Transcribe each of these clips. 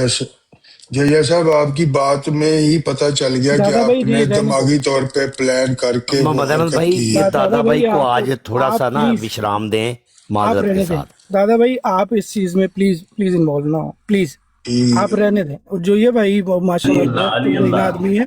जैसे जया साहब, आपकी बात में ही पता चल गया कि दादा भाई जी आपने रहने दो। दिमागी तौर पे प्लान करके वो मदन हरकत भाई, की ये है। दादा दादा भाई भाई को आज थोड़ा आप सा ना प्लीज, विश्राम दें आप माजरत के रहने दें। साथ। दादा भाई आप इस चीज में प्लीज प्लीज इन्वॉल्व ना हो, प्लीज आप कि रहने दें। और जो ये भाई वो माशाल्लाह बहुत तरीन आदमी है,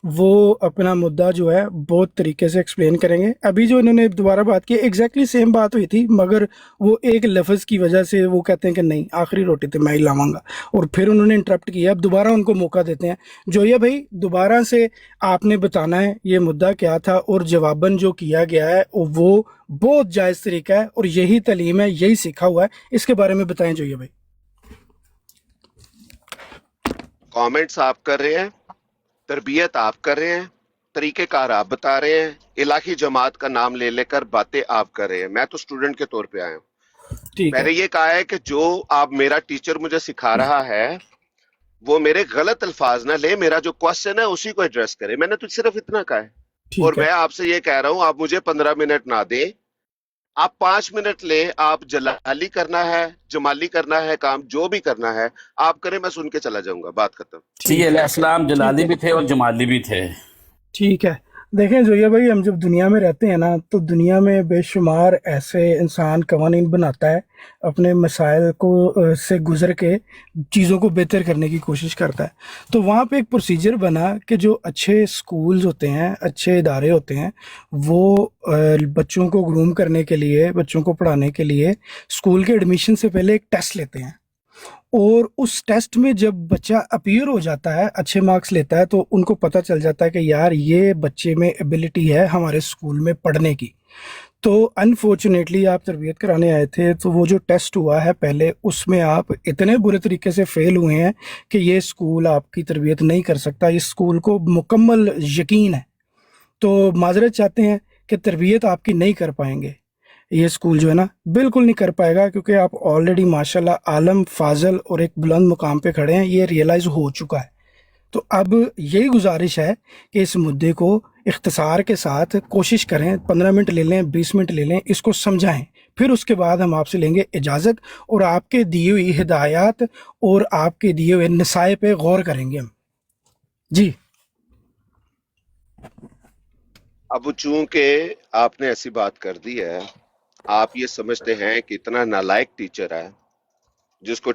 वो अपना मुद्दा जो है बहुत तरीके से एक्सप्लेन करेंगे। अभी जो इन्होंने दोबारा बात की एग्जैक्टली सेम बात हुई थी, मगर वो एक लफ्ज़ की वजह से वो कहते हैं कि नहीं आखिरी रोटी तो मैं ही लाऊंगा, और फिर उन्होंने इंटरप्ट किया। अब दोबारा उनको मौका देते हैं। जो ये भाई दोबारा से आपने बताना है ये मुद्दा क्या था, और जवाबन जो किया गया है वो बहुत जायज़ तरीका है और यही तालीम है, यही सीखा हुआ है। इसके बारे में बताएं जो ये भाई। कमेंट्स आप कर रहे हैं, तरबियत आप कर रहे हैं, तरीक़ेकार आप बता रहे हैं, इलाही जमात का नाम ले लेकर बातें आप कर रहे हैं। मैं तो स्टूडेंट के तौर पे आया हूँ। ठीक है। मैंने ये कहा है कि जो आप मेरा टीचर मुझे सिखा रहा है वो मेरे गलत अल्फाज ना ले, मेरा जो क्वेश्चन है उसी को एड्रेस करे। मैंने तो सिर्फ इतना कहा है। और ठीक है। मैं आपसे ये कह रहा हूं, आप मुझे 15 मिनट ना दें, आप 5 मिनट ले। आप जलाली करना है, जमाली करना है, काम जो भी करना है आप करें, मैं सुन के चला जाऊंगा। बात खत्म। ठीक है। अलैहिस्सलाम ठीक जलाली है। भी थे और जमाली भी थे। ठीक है। देखें जोया भाई, हम जब दुनिया में रहते हैं ना, तो दुनिया में बेशुमार ऐसे इंसान कवानीन बनाता है, अपने मसाइल को से गुजर के चीज़ों को बेहतर करने की कोशिश करता है। तो वहाँ पे एक प्रोसीजर बना कि जो अच्छे स्कूल्स होते हैं, अच्छे इदारे होते हैं, वो बच्चों को ग्रूम करने के लिए, बच्चों को पढ़ाने के लिए स्कूल के एडमिशन से पहले एक टेस्ट लेते हैं। और उस टेस्ट में जब बच्चा अपीयर हो जाता है, अच्छे मार्क्स लेता है, तो उनको पता चल जाता है कि यार ये बच्चे में एबिलिटी है हमारे स्कूल में पढ़ने की। तो अनफॉर्चुनेटली आप तरबियत कराने आए थे, तो वो जो टेस्ट हुआ है पहले, उसमें आप इतने बुरे तरीके से फेल हुए हैं कि ये स्कूल आपकी तरबियत नहीं कर सकता। इस स्कूल को मुकम्मल यकीन है, तो माजरत चाहते हैं कि तरबियत आपकी नहीं कर पाएंगे। ये स्कूल जो है ना बिल्कुल नहीं कर पाएगा, क्योंकि आप ऑलरेडी माशाल्लाह आलम फाजल और एक बुलंद मुकाम पे खड़े हैं, ये रियलाइज़ हो चुका है। तो अब यही गुजारिश है कि इस मुद्दे को इख्तिसार के साथ कोशिश करें, 15 मिनट ले लें, 20 मिनट ले लें, इसको समझाएं। फिर उसके बाद हम आपसे लेंगे इजाज़त, और आपके दिए हुई हिदायत और आपके दिए हुए नसाए पे गौर करेंगे हम। जी। अब चूंकि आपने ऐसी बात कर दी है, आप ये समझते हैं कि इतना नालायक टीचर है जिसको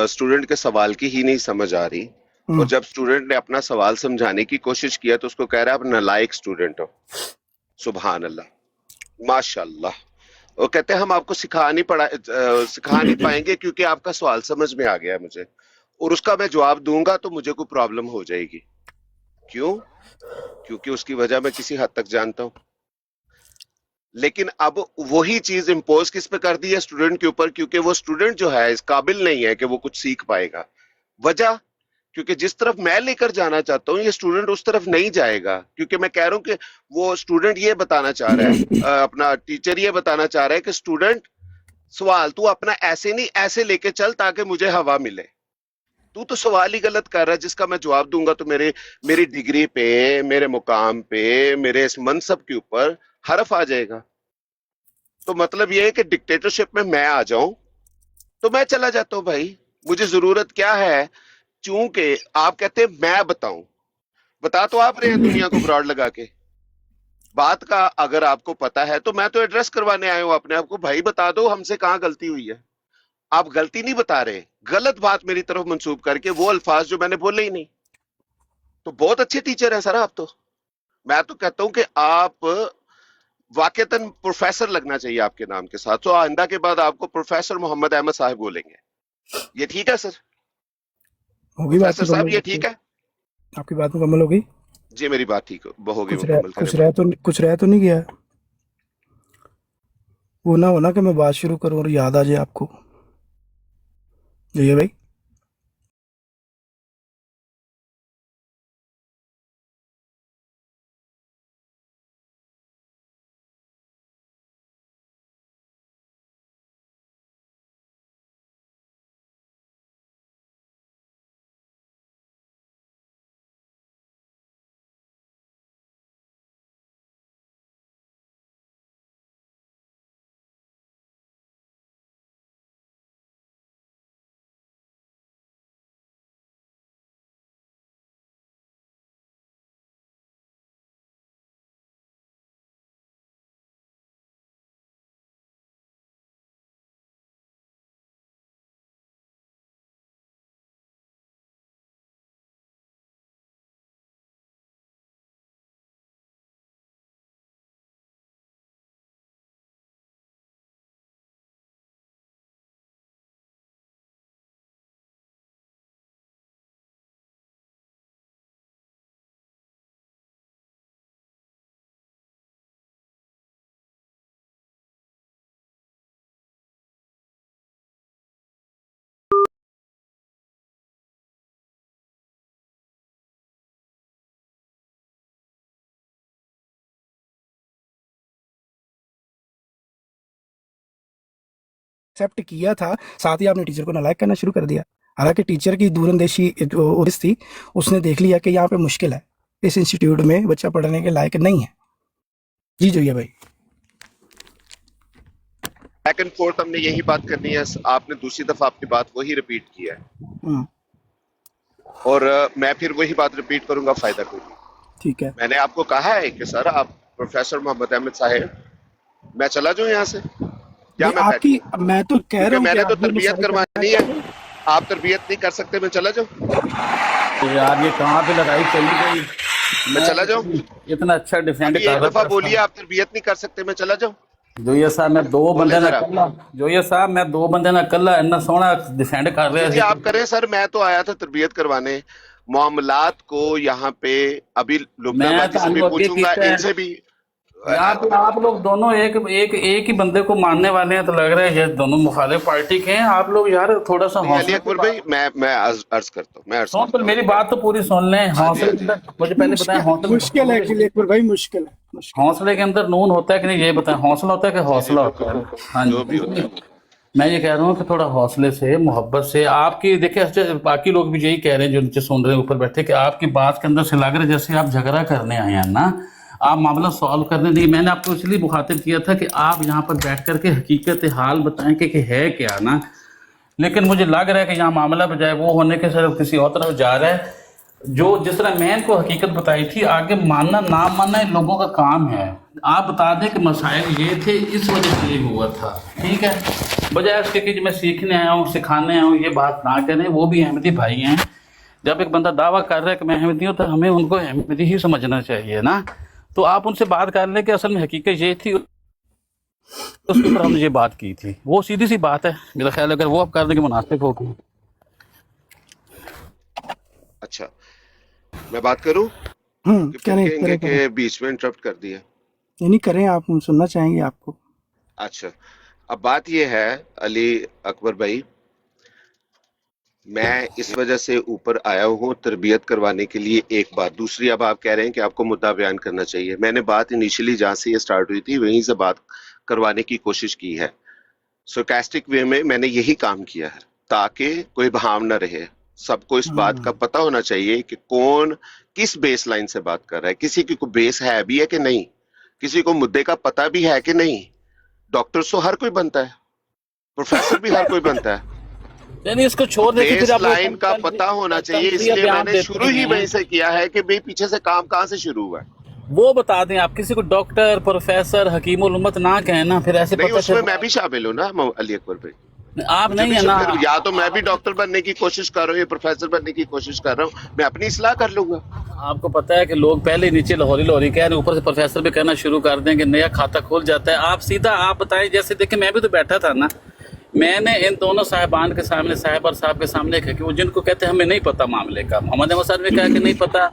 स्टूडेंट के सवाल की ही नहीं समझ आ रही, और जब स्टूडेंट ने अपना सवाल समझाने की कोशिश किया तो उसको कह रहा है आप नालायक स्टूडेंट हो। सुभान अल्लाह, माशाल्लाह। वो कहते हैं हम आपको सिखा नहीं पाएंगे क्योंकि आपका सवाल समझ में आ गया है मुझे, और उसका मैं जवाब दूंगा तो मुझे कोई प्रॉब्लम हो जाएगी। क्यों? क्योंकि उसकी वजह मैं किसी हद तक जानता हूं। लेकिन अब वही चीज इम्पोज किस पे कर दी है? स्टूडेंट के ऊपर, क्योंकि वो स्टूडेंट जो है इस काबिल नहीं है कि वो कुछ सीख पाएगा। वजह, क्योंकि जिस तरफ मैं लेकर जाना चाहता हूँ ये स्टूडेंट उस तरफ नहीं जाएगा। क्योंकि मैं कह रहा हूं कि वो स्टूडेंट ये बताना चाह रहा है, अपना टीचर ये बताना चाह रहा है कि स्टूडेंट सवाल तू अपना ऐसे नहीं ऐसे लेके चल ताकि मुझे हवा मिले। तू तो सवाल ही गलत कर रहा है, जिसका मैं जवाब दूंगा तो मेरी डिग्री पे, मेरे मुकाम पे, मेरे इस मनसब के ऊपर हर्फ आ जाएगा। तो मतलब ये है कि डिक्टेटरशिप में मैं आ जाऊं तो मैं चला जाता हूं भाई, मुझे जरूरत क्या है? चूंकि आप कहते हैं मैं बताऊं, बता तो आप रहे हैं दुनिया को ब्रॉड लगा के। बात का अगर आपको पता है तो मैं तो एड्रेस करवाने आया हूं अपने आप को, भाई बता दो हमसे कहां गलती हुई है। आप गलती नहीं बता रहे, गलत बात मेरी तरफ मंसूब करके वो अल्फाज जो मैंने बोले ही नहीं। तो बहुत अच्छे टीचर हैं सर आप तो। मैं तो कहता हूं कि आप वाकईतन प्रोफेसर लगना चाहिए आपके नाम के साथ। तो आइंदा के बाद आपको प्रोफेसर मोहम्मद अहमद साहब बोलेंगे। ये ठीक है सर? होगी बात प्रोफेसर साहब मुकम्मल ये आपकी? ठीक है? आपकी बात मुकम्मल होगी। जी मेरी बात ठीक होगी, मुकम्मल करें भाई। कुछ रह तो नहीं गया? वो ना होना कि मैं बात शुरू करूं और याद आ जाए आपको। ये भाई। एक्सेप्ट किया था, साथ ही आपने टीचर को नालायक करना शुरू कर दिया। हालांकि टीचर की दूरंदेशी जो उद्देश्य थी, उसने देख लिया कि यहाँ पे मुश्किल है, इस इंस्टीट्यूट में बच्चा पढ़ने के लायक नहीं है। जी जोया भाई। बैक एंड फोर्थ हमने यही बात करनी है, आपने दूसरी दफा अपनी बात वही रिपीट किया है हम्म, और मैं फिर वही बात रिपीट करूंगा, फायदा कोई नहीं। ठीक है। मैंने आपको कहा है कि सर आप प्रोफेसर मोहम्मद अहमद साहब, मैं चला जाऊं यहाँ से या नहीं, मैं आपकी बैठूं? मैं तो कह क्योंकि रहा हूँ कि मैंने तो आप ये तरबियत मसाइल करवानी है, आप तरबियत नहीं कर सकते, मैं चला जाऊं? तो यार ये कहाँ पे लड़ाई चली गई? मैं चला जाऊं? इतना अच्छा डिफेंड अभी कर एक रहा दफा था। बोलिए आप तरबियत नहीं कर सकते, मैं चला जाऊं? जोया साहब मैं दो बोले बंदे ना जरा। कल्ला, जोया साहब मैं दो बंदे ना कल्ला इतना सोहना डिफेंड कर रहे जी आप करें सर, मैं तो आया था तरबियत करवाने, मामलात को यहाँ पे अभी लुबना मैं बाजी से भी तो आगे पूछूंगा, कीता है। इनसे भी। यहाँ पे आप लोग दोनों एक ही बंदे को मानने वाले हैं, तो लग रहा है ये दोनों मुखालिफ पार्टी के हैं आप लोग। यार थोड़ा सा नहीं, अली हौसला अकबर भाई, मैं अर्ज करता हूँ, मैं अर्ज सुन, करता तो मेरी बात तो पूरी सुन लें। हौसले के अंदर मुझे पहले बताएं, मुश्किल है कि अकबर भाई, मुश्किल है, मुश्किल। हौसले के अंदर नून होता है कि नहीं, ये बताएं। हौसला होता है कि हौसला होता है? हाँ जो भी होता जी, है। मैं ये कह रहा हूँ कि थोड़ा हौसले से, मोहब्बत से आपकी देखिए, अच्छा बाकी लोग भी यही कह रहे हैं जो नीचे सुन रहे हैं ऊपर बैठे, कि आपकी बात के अंदर से लग रहा है जैसे आप झगड़ा करने आए हैं ना, आप मामला सॉल्व करने नहीं। मैंने आपको इसलिए मुखातिब किया था कि आप यहाँ पर बैठ करके हकीकत हाल बताएं कि है क्या ना, लेकिन मुझे लग रहा है कि यहाँ मामला बजाय वो होने के सिर्फ किसी और तरफ जा रहा है। जो जिस तरह मैं इनको हकीकत बताई थी, आगे मानना ना मानना इन लोगों का काम है। आप बता दें कि मसाइल ये थे, इस वजह से ये हुआ था, ठीक है, बजाय उसके कि मैं सीखने आया हूँ, सिखाने आया हूँ, ये बात ना करें। वो भी अहमदी भाई हैं। जब एक बंदा दावा कर रहा है कि मैं अहमदी हूँ, तो हमें उनको अहमदी ही समझना चाहिए ना। तो आप उनसे बात कर लें कि असल में हकीकत ये थी, उसके ऊपर हमने ये बात की थी। वो सीधी सी बात है, मेरा ख्याल है अगर वो आप करने के मुनासिब होगी। अच्छा, मैं बात करूं कि फिर करें कहेंगे करें। कि बीच में इंटरप्ट कर दिया? नहीं करें, आप, हम सुनना चाहेंगे आपको। अच्छा, अब बात ये है अली अकबर भाई, मैं इस वजह से ऊपर आया हूँ तरबियत करवाने के लिए, एक बात। दूसरी, अब आप कह रहे हैं कि आपको मुद्दा बयान करना चाहिए। मैंने बात इनिशियली जहाँ से ये स्टार्ट हुई थी वहीं से बात करवाने की कोशिश की है। सोकास्टिक वे में मैंने यही काम किया है ताकि कोई भाव न रहे। सबको इस बात का पता होना चाहिए कि कौन किस बेस लाइन से बात कर रहा है। किसी की कोई बेस है भी है कि नहीं, किसी को मुद्दे का पता भी है कि नहीं। डॉक्टर तो हर कोई बनता है, प्रोफेसर भी हर कोई बनता है। नहीं, इसको छोड़ दे बेस लाइन का पता होना चाहिए, इसलिए मैंने शुरू ही वहीं से किया है कि भाई पीछे से काम कहाँ से शुरू हुआ है। वो बता दें। आप किसी को डॉक्टर, प्रोफेसर, हकीमुल उम्मत ना कहें ना, फिर ऐसे नहीं, पता उसमें चले मैं भी शामिल हूँ ना अली अकबर भाई। आप नहीं है ना। फिर या तो मैं भी डॉक्टर बनने की कोशिश कर रहा हूँ या प्रोफेसर बनने की कोशिश कर रहा हूँ, मैं अपनी इस्लाह कर लूंगा। आपको पता है कि लोग पहले नीचे लाहौरी लाहौरी कह रहे हैं, ऊपर से प्रोफेसर भी कहना शुरू कर देंगे, नया खाता खुल जाता है। आप सीधा आप बताएं। जैसे देखिए, मैं भी तो बैठा था ना, मैंने इन दोनों साहिबान के सामने, साहिब और साहब के सामने कहा कि वो जिनको कहते हैं हमें नहीं पता मामले का, मोहम्मद अहमद साहब ने कहा कि नहीं पता,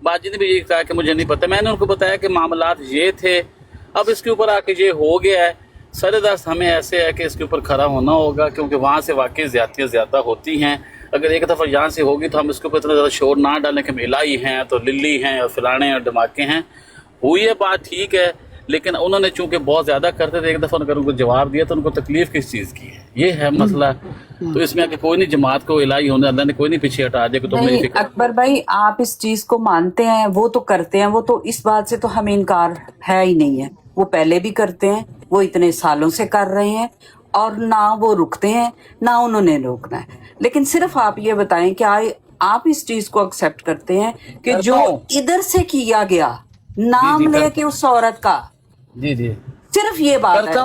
बाजी ने भी ये कहा कि मुझे नहीं पता। मैंने उनको बताया कि मामलात ये थे, अब इसके ऊपर आके ये हो गया है। सरेदस्त हमें ऐसे है कि इसके ऊपर खड़ा होना होगा, क्योंकि वहाँ से वाकई ज़्यादतियाँ ज़्यादा होती हैं। अगर एक दफ़ा यहाँ से होगी तो हम इसके ऊपर इतना ज़्यादा शोर ना डालें कि हम इलाही हैं तो लिल्ली हैं और फिलाने और धमाके हैं। हुई है बात, ठीक है, लेकिन उन्होंने चूंकि बहुत ज़्यादा करते थे, एक दफ़ा अगर उनको जवाब दिया तो उनको तकलीफ किस चीज़ की है, ये है मसला। तो इसमें आके कोई नहीं जमात को इलाही होने, अल्लाह ने कोई नहीं पीछे हटा दिया कि तुम नहीं अकबर भाई, आप इस चीज को मानते हैं, वो तो करते हैं, वो तो इस बात से तो हमें इनकार है ही नहीं है। वो पहले भी करते हैं, वो इतने सालों से कर रहे हैं, और ना वो रुकते हैं ना उन्होंने रोकना है। लेकिन सिर्फ आप ये बताएं कि आप इस चीज को एक्सेप्ट करते हैं कि जो इधर से किया गया, नाम लेके उस औरत का, जी जी, सिर्फ ये बात है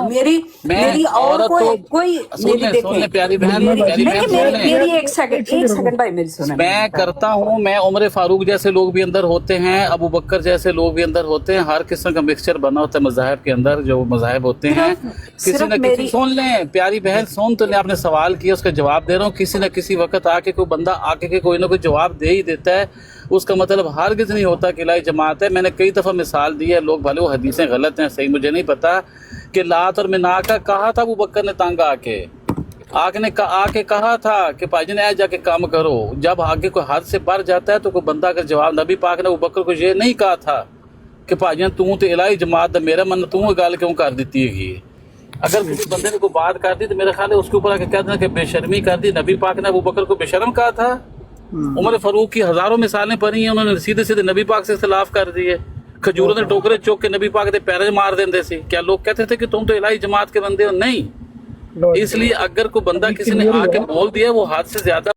मेरी और कोई मेरी देखें, प्यारी बहन, मेरी एक सेकंड भाई मेरी सुने। मैं करता हूँ, मैं उमर फारूक जैसे लोग भी अंदर होते हैं, अबू बकर जैसे लोग भी अंदर होते हैं, हर किस्म का मिक्सचर बना होता है मज़ाहिब के अंदर, जो मज़ाहिब होते हैं। किसी न किसी, सुन लें प्यारी बहन, सुन तो लें, आपने सवाल किया उसका जवाब दे रहा हूँ। किसी न किसी वक्त आके कोई बंदा आके के कोई ना कोई जवाब दे ही देता है, उसका मतलब हरगिज़ नहीं होता कि इलाही जमात है। मैंने कई दफ़ा मिसाल दी है, लोग भले वो हदीसें गलत हैं, सही मुझे नहीं पता, कि लात और मिना का कहा था अबू बकर ने तंग आके कहा था कि भाईजान ऐ जाके काम करो। जब आगे कोई हद से बढ़ जाता है तो कोई बंदा अगर जवाब, नबी पाक ने अबू बकर को ये नहीं कहा था कि भाईजान तू तो इलाही जमात दा, मेरा मन तू गल क्यों कर दी है। اگر کسی بندے نے کوئی بات کر دی تو میرا خیال ہے اس کے اوپر آ کے کہہ دینا کہ بے شرمی کر دی. نبی پاک نے ابو بکر کو بے شرم کہا تھا. عمر فاروق کی ہزاروں مثالیں پڑھی ہیں, انہوں نے سیدھے سیدھے نبی پاک سے اختلاف کر دیے. کھجوروں نے ٹوکرے چوک کے نبی پاک دے پیرے مار دیندے سی. کیا لوگ کہتے تھے کہ تم تو الہی جماعت کے بندے ہو؟ نہیں. اس لیے اگر کوئی بندہ کسی نے آ کے بول دیا وہ حد سے زیادہ ہے.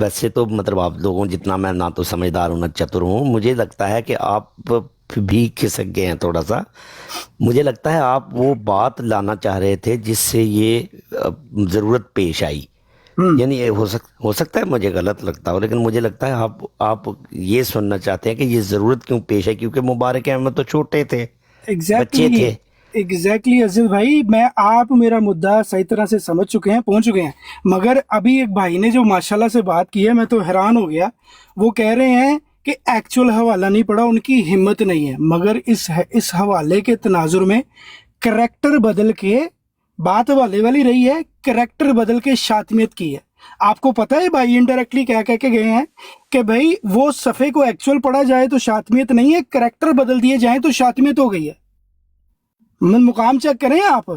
ویسے تو مطلب آپ لوگوں جتنا میں نہ تو سمجھدار ہوں نہ چتر ہوں, مجھے لگتا ہے کہ آپ بھی کھسک گئے ہیں تھوڑا سا. مجھے لگتا ہے آپ وہ بات لانا چاہ رہے تھے جس سے یہ ضرورت پیش آئی. یعنی یہ ہو سکتا ہے مجھے غلط لگتا ہو, لیکن مجھے لگتا ہے آپ یہ سننا چاہتے ہیں کہ یہ ضرورت کیوں پیش ہے, کیونکہ مبارک احمد تو چھوٹے تھے, بچے تھے. ایگزیکٹلی عزیز بھائی, میں آپ میرا مدعا صحیح طرح سے سمجھ چکے ہیں, پہنچ چکے ہیں. مگر ابھی ایک بھائی نے جو ماشاءاللہ سے بات کی ہے, میں تو حیران ہو گیا. وہ کہہ رہے ہیں کہ ایکچول حوالہ نہیں پڑھا, ان کی ہمت نہیں ہے. مگر اس حوالے کے تناظر میں کریکٹر بدل کے بات والے والی رہی ہے, کریکٹر بدل کے شاطمیت کی ہے. آپ کو پتہ ہے بھائی انڈائریکٹلی کیا کہہ کے گئے ہیں کہ بھائی وہ صفحے کو ایکچول پڑھا جائے تو شاطمیت نہیں ہے, کریکٹر بدل دیے جائیں تو شاطمیت ہو گئی ہے. مقام چیک کریں آپ,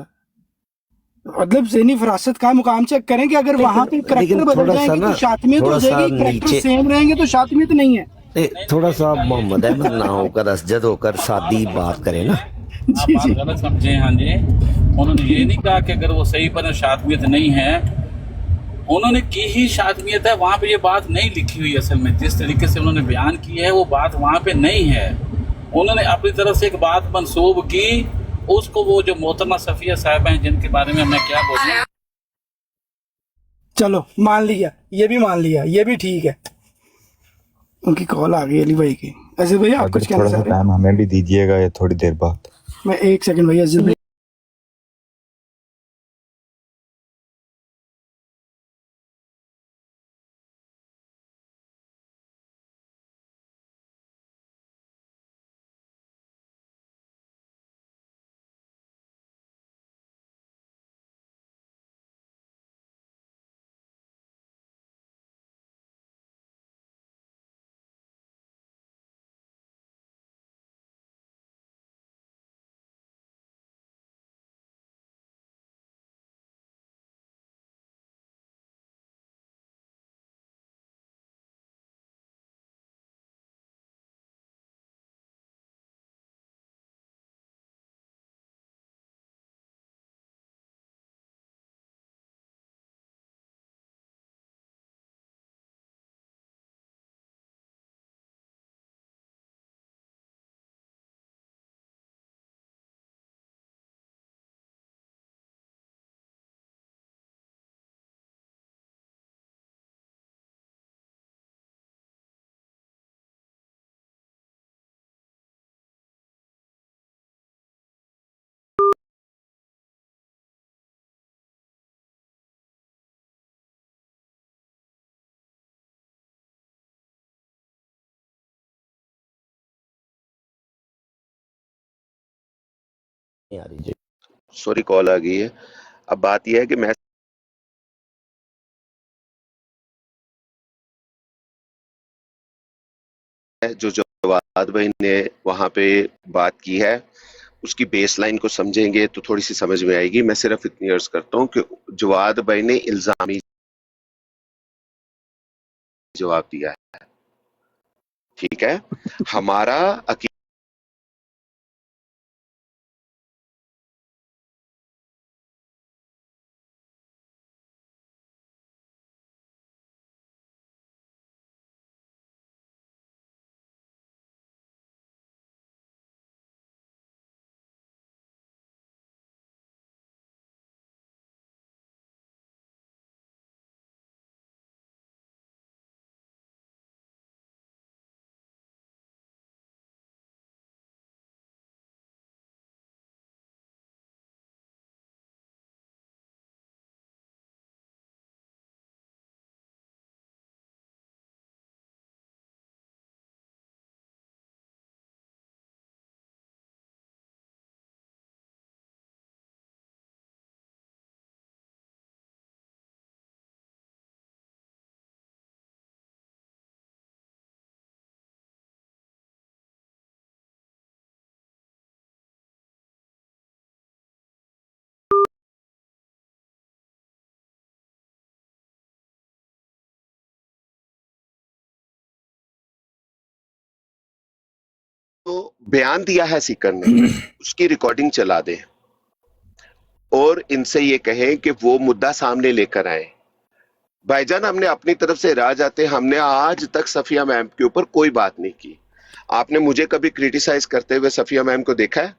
مطلب ذہنی فراست کا مقام چیک کریں کہ اگر وہاں پہ لیکن کریکٹر بدل تھوڑا جائیں سا گے تو نا, شاطمیت ہو تھوڑا جائے سا گی, کریکٹر نیچے, سیم رہیں گے تو شاطمیت نہیں ہے. تھوڑا سا محمد احمد نہ ہو کر اسجد ہو کر سادی بات کریں نا. آپ جی بات جی غلط سمجھے. ہاں جی, انہوں نے یہ نہیں کہا کہ اگر وہ صحیح پر شاطمیت نہیں ہے, انہوں نے کی ہی شاطمیت ہے. وہاں پہ یہ بات نہیں لکھی ہوئی اصل میں, جس طریقے سے انہوں نے بیان کی ہے وہ بات وہاں پہ نہیں ہے. انہوں نے اپنی طرف سے ایک بات منسوب کی, اس کو وہ جو محترمہ صفیہ صاحبہ ہیں جن کے بارے میں کیا بولوں. چلو مان لیا, یہ بھی مان لیا, یہ بھی ٹھیک ہے. ان کی کال آ گئی علی بھائی کی. عزیز بھائی آپ اگر کچھ کہنا تھوڑا چاہ سا رہے ہیں؟ ٹائم ہمیں بھی دیجیے گا, یہ تھوڑی دیر بعد. میں ایک سیکنڈ بھائی, عزیز بھائی नहीं आ रही जी। सॉरी कॉल आ गई है। अब बात यह है कि मैं जो जवाद भाई ने वहां पे बात की है उसकी बेस लाइन को समझेंगे तो थोड़ी सी समझ में आएगी। मैं सिर्फ इतनी अर्ज करता हूँ कि जवाद भाई ने इल्जामी जवाब दिया है, ठीक है। हमारा तो बयान दिया है सीकर ने, उसकी रिकॉर्डिंग चला दें और इनसे ये कहें कि वो मुद्दा सामने लेकर आए। भाईजान, हमने अपनी तरफ से राज आते, हमने आज तक सफिया मैम के ऊपर कोई बात नहीं की। आपने मुझे कभी क्रिटिसाइज करते हुए सफिया मैम को देखा है?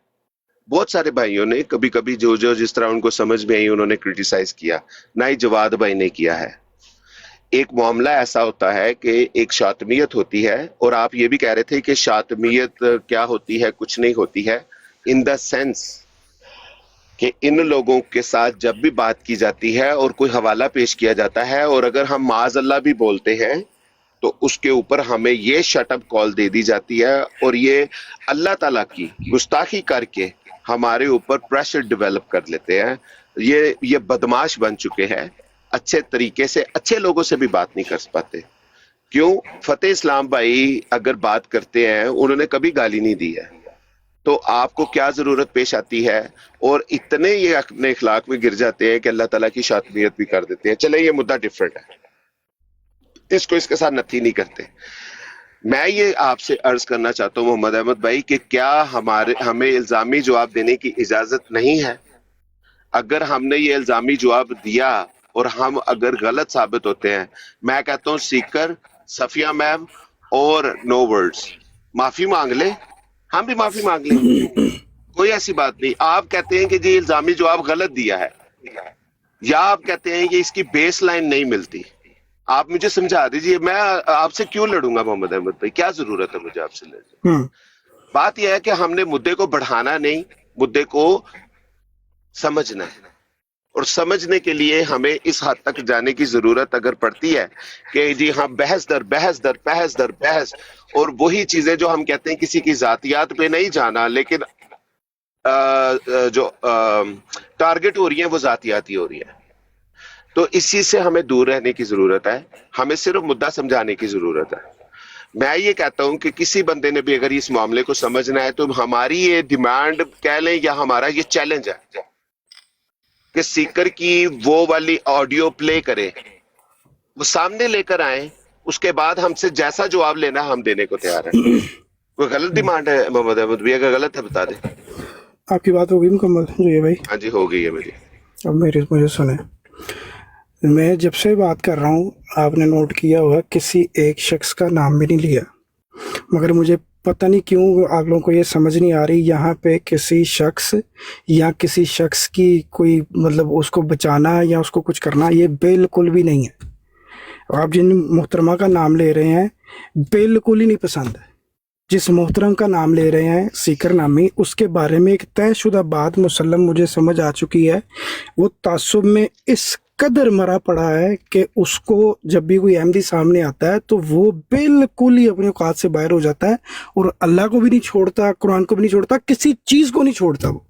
बहुत सारे भाइयों ने कभी कभी जो जो जिस तरह उनको समझ में आई उन्होंने क्रिटिसाइज किया, ना ही जवाद भाई ने किया है। एक मामला ऐसा होता है कि एक शातमियत होती है, और आप ये भी कह रहे थे कि शातमियत क्या होती है, कुछ नहीं होती है, इन द सेंस कि इन लोगों के साथ जब भी बात की जाती है और कोई हवाला पेश किया जाता है और अगर हम माज़अल्लाह भी बोलते हैं तो उसके ऊपर हमें ये शटअप कॉल दे दी जाती है और ये अल्लाह ताला की गुस्ताखी करके हमारे ऊपर प्रेशर डेवलप कर लेते हैं। ये बदमाश बन चुके हैं, अच्छे तरीके से अच्छे लोगों से भी बात नहीं कर पाते। क्यों? फतेह इस्लाम भाई अगर बात करते हैं उन्होंने कभी गाली नहीं दी है, तो आपको क्या जरूरत पेश आती है? और इतने ये अपने इखलाक में गिर जाते हैं कि अल्लाह ताला की शातमियत भी कर देते हैं। चले, ये मुद्दा डिफरेंट है, इसको इसके साथ नथी नहीं करते। मैं ये आपसे अर्ज करना चाहता हूँ मोहम्मद अहमद भाई कि क्या हमें इल्जामी जवाब देने की इजाजत नहीं है? अगर हमने ये इल्जामी जवाब दिया और हम अगर गलत साबित होते हैं, मैं कहता हूँ सीकर, सफिया मैम और नो वर्ड्स माफी मांग ले, हम भी माफी मांग लें, कोई ऐसी बात नहीं। आप कहते हैं कि जी इल्जामी जवाब गलत दिया है, या आप कहते हैं कि इसकी बेस लाइन नहीं मिलती। आप मुझे समझा दीजिए, मैं आपसे क्यों लड़ूंगा मोहम्मद अहमद भाई, क्या जरूरत है मुझे आपसे लड़ने? बात यह है कि हमने मुद्दे को बढ़ाना नहीं, मुद्दे को समझना है, और समझने के लिए हमें इस हद तक जाने की जरूरत अगर पड़ती है कि जी हाँ बहस दर बहस दर बहस दर बहस, और वही चीजें जो हम कहते हैं किसी की जातियात पे नहीं जाना, लेकिन जो टारगेट हो रही है वो जातियाती हो रही है, तो इस चीज से हमें दूर रहने की जरूरत है। हमें सिर्फ मुद्दा समझाने की जरूरत है। मैं ये कहता हूं कि किसी बंदे ने भी अगर इस मामले को समझना है तो हमारी ये डिमांड कह लें या हमारा ये चैलेंज है कि सीकर की वो वाली ऑडियो प्ले करे, वो सामने लेकर आए, उसके बाद हमसे जैसा जवाब लेना हम देने को तैयार है। कोई गलत डिमांड है मोहम्मद अहमद भी? अगर गलत है बता दे। आपकी बात होगी मुकम्मल जी भाई? हाँ जी, हो गई है मेरी। अब मुझे सुने, मैं जब से बात कर रहा हूँ आपने नोट किया होगा किसी एक शख्स का नाम भी नहीं लिया, मगर मुझे पता नहीं क्यों आप लोगों को ये समझ नहीं आ रही, यहाँ पे किसी शख्स या किसी शख्स की कोई मतलब उसको बचाना या उसको कुछ करना ये बिल्कुल भी नहीं है। आप जिन मोहतरमा का नाम ले रहे हैं बिल्कुल ही नहीं पसंद है। जिस मोहतरम का नाम ले रहे हैं सीकर नामी, उसके बारे में एक तयशुदा बात मुसल्लम मुझे समझ आ चुकी है। वो तासुब में इस कदर मरा पड़ा है कि उसको जब भी कोई अहमदी सामने आता है तो वो बिल्कुल ही अपने औकात से बाहर हो जाता है और अल्लाह को भी नहीं छोड़ता, कुरान को भी नहीं छोड़ता, किसी चीज़ को नहीं छोड़ता वो।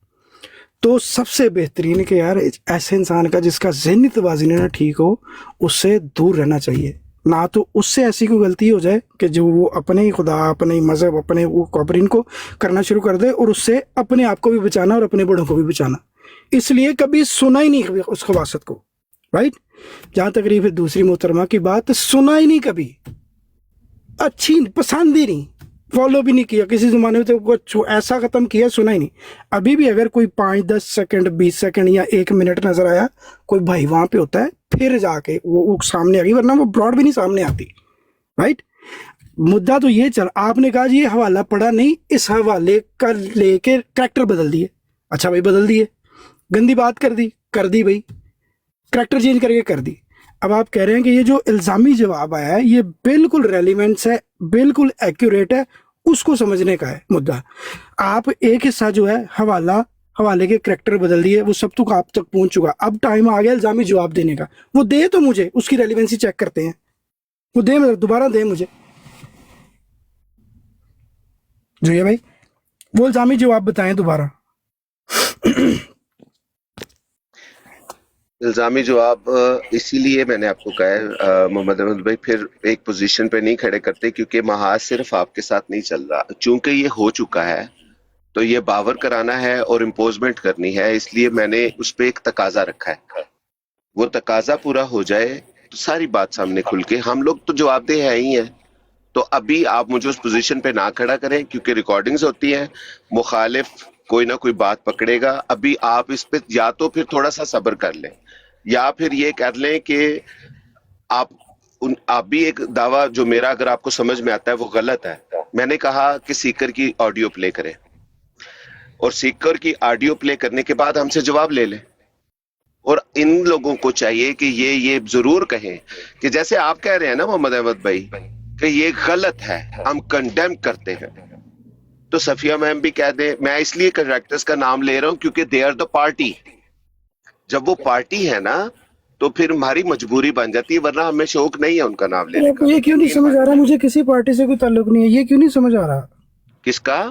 तो सबसे बेहतरीन कि यार ऐसे इंसान का जिसका ज़हनी तवाज़ुन ना ठीक हो, उससे दूर रहना चाहिए। ना तो उससे ऐसी कोई गलती हो जाए कि जो वो अपने ही खुदा, अपने ही मज़हब, अपने वो कॉपरिन को करना शुरू कर दे, और उससे अपने आप को भी बचाना और अपने बड़ों को भी बचाना। इसलिए कभी सुना ही नहीं उस खवासत को, राइट। जहाँ तक रही फिर दूसरी मोहतरमा की बात, सुना ही नहीं कभी, अच्छी पसंद ही नहीं, फॉलो भी नहीं किया किसी ज़माने में, तो कुछ ऐसा ख़त्म किया, सुना ही नहीं। अभी भी अगर कोई 5-10 सेकंड 20 सेकंड या 1 मिनट नज़र आया, कोई भाई वहाँ पे होता है, फिर जाके वो सामने आ गई, वरना वो ब्रॉड भी नहीं सामने आती, राइट। मुद्दा तो ये चल, आपने कहा जी ये हवाला पढ़ा नहीं, इस हवाले का लेके करैक्टर बदल दिए। अच्छा भाई बदल दिए, गंदी बात कर दी भाई, करैक्टर चेंज करके कर दी। अब आप कह रहे हैं कि ये जो इल्ज़ामी जवाब आया है ये बिल्कुल रेलिवेंस है, बिल्कुल एक्यूरेट है, उसको समझने का है मुद्दा। आप एक हिस्सा जो है हवाले के करैक्टर बदल दिए, वो सब तक आप तक पहुंच चुका। अब टाइम आ गया इल्ज़ामी जवाब देने का, वो दे तो मुझे, उसकी रेलिवेंसी चेक करते हैं, वो दे, मतलब दोबारा दे मुझे जो ये भाई, वो इल्ज़ामी जवाब बताएं दोबारा। इल्जामी जवाब इसीलिए मैंने आपको कहा है मोहम्मद अहमद भाई, फिर एक पोजीशन पे नहीं खड़े करते, क्योंकि महाज सिर्फ आपके साथ नहीं चल रहा। चूंकि ये हो चुका है तो ये बावर कराना है और इम्पोजमेंट करनी है, इसलिए मैंने उस पर एक तकाजा रखा है। वो तकाजा पूरा हो जाए तो सारी बात सामने खुल के, हम लोग तो जवाबदेह है ही हैं। तो अभी आप मुझे उस पोजीशन पे ना खड़ा करें, क्योंकि रिकॉर्डिंग्स होती हैं, मुखालिफ कोई ना कोई बात पकड़ेगा। अभी आप इस पे या तो फिर थोड़ा सा सब्र कर लें, या फिर ये कर लें कि आप भी एक दावा जो मेरा अगर आपको समझ में आता है वो गलत है। मैंने कहा कि सीकर की ऑडियो प्ले करें, और सीकर की ऑडियो प्ले करने के बाद हमसे जवाब ले लें। और इन लोगों को चाहिए कि ये जरूर कहें कि जैसे आप कह रहे हैं ना मोहम्मद अहमद भाई कि ये गलत है, हम कंडेम करते हैं, तो सफिया मैम भी कह दें। मैं इसलिए कंट्रैक्टर्स का नाम ले रहा हूं क्योंकि दे आर द पार्टी। जब वो पार्टी है ना तो फिर हमारी मजबूरी बन जाती है, वरना हमें शौक नहीं है उनका नाम लेने का। ये क्यों नहीं समझ आ रहा मुझे, किसी पार्टी से कोई ताल्लुक नहीं है, ये क्यों नहीं समझ आ रहा किसका?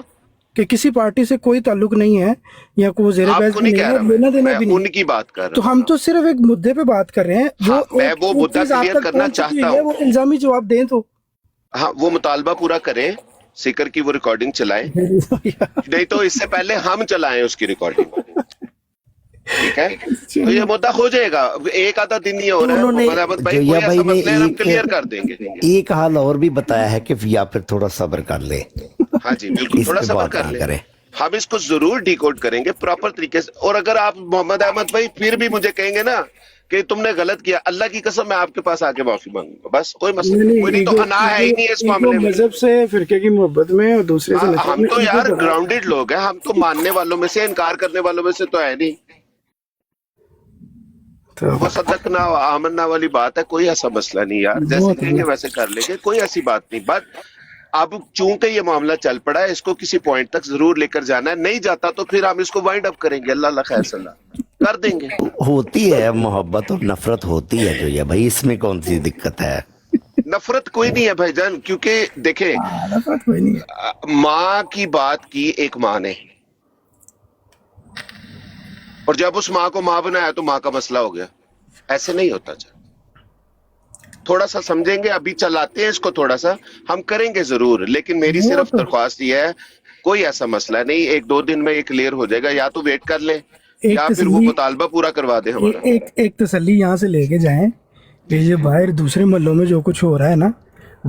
कि किसी पार्टी से कोई ताल्लुक नहीं है, या कोई ज़ेरे बहस आपको नहीं कह रहा, लेना देना मैं भी नहीं। उनकी बात कर रहा तो हम हूं। तो सिर्फ एक मुद्दे पे बात कर रहे हैं, हाँ, मैं एक- वो एक मुद्दा चीज़ आप क्लियर तक करना पहुंच चुकी चाहता है, हूं। वो इल्जामी जवाब दें तो। हाँ, वो मुतालबा पूरा करें, सीकर की वो रिकॉर्डिंग चलाएं, नहीं तो इससे पहले हम चलाएं उसकी रिकॉर्डिंग। ठीक है, तो ये मुद्दा हो जाएगा। एक आधा दिन ही हो रहा है उन्होंने मोहम्मद अहमद भाई, जोया कोई भाई ऐसा ने मसला है हम एक क्लियर कर देंगे। एक हाल और भी बताया है कि या फिर थोड़ा सब्र कर ले, हाँ जी बिल्कुल, इस थोड़ा पे सब्र बात कर ना ले, करें। हम इसको जरूर डिकोड करेंगे प्रॉपर तरीके से। और अगर आप मोहम्मद अहमद भाई फिर भी मुझे कहेंगे ना कि तुमने गलत किया, अल्लाह की कसम मैं आपके पास आके माफी मांगूंगा, बस कोई मसला नहीं, कोई नहीं तो अना है ही नहीं इस मामले में। मजहब से, फिरके की मोहब्बत में और दूसरे से नफरत हम में तो इनको यार बड़ा- ग्राउंडेड लोग हैं, हम तो मानने वालों में से, इनकार करने वालों में से तो है नहीं। तो वो सदकना आमन्ना वाली बात है, कोई ऐसा मसला नहीं यार, जैसे कहेंगे वैसे कर लेंगे, कोई ऐसी बात नहीं। बट अब चूंकि ये मामला चल पड़ा है, इसको किसी पॉइंट तक जरूर लेकर जाना है, नहीं जाता तो फिर हम इसको वाइंड अप करेंगे, अल्लाह खैर सलाह कर देंगे। होती है मोहब्बत और नफरत होती है जोया भाई, इसमें कौन सी दिक्कत है? नफरत कोई नहीं है भाईजान, क्योंकि देखें नफरत कोई नहीं है। माँ की बात की एक माँ ने, और जब उस माँ को माँ बनाया तो माँ का मसला हो गया। ऐसे नहीं होता। थोड़ा सा समझेंगे, अभी चलाते हैं इसको, थोड़ा सा हम करेंगे जरूर, लेकिन मेरी सिर्फ दरख्वास्त ये है, कोई ऐसा मसला नहीं, 1-2 दिन में ये क्लियर हो जाएगा। या तो वेट कर ले या फिर वो मुतालबा पूरा करवा दे हमारा। एक तसल्ली यहाँ से लेके जाएं कि ये बाहर दूसरे महलों में जो कुछ हो रहा है ना,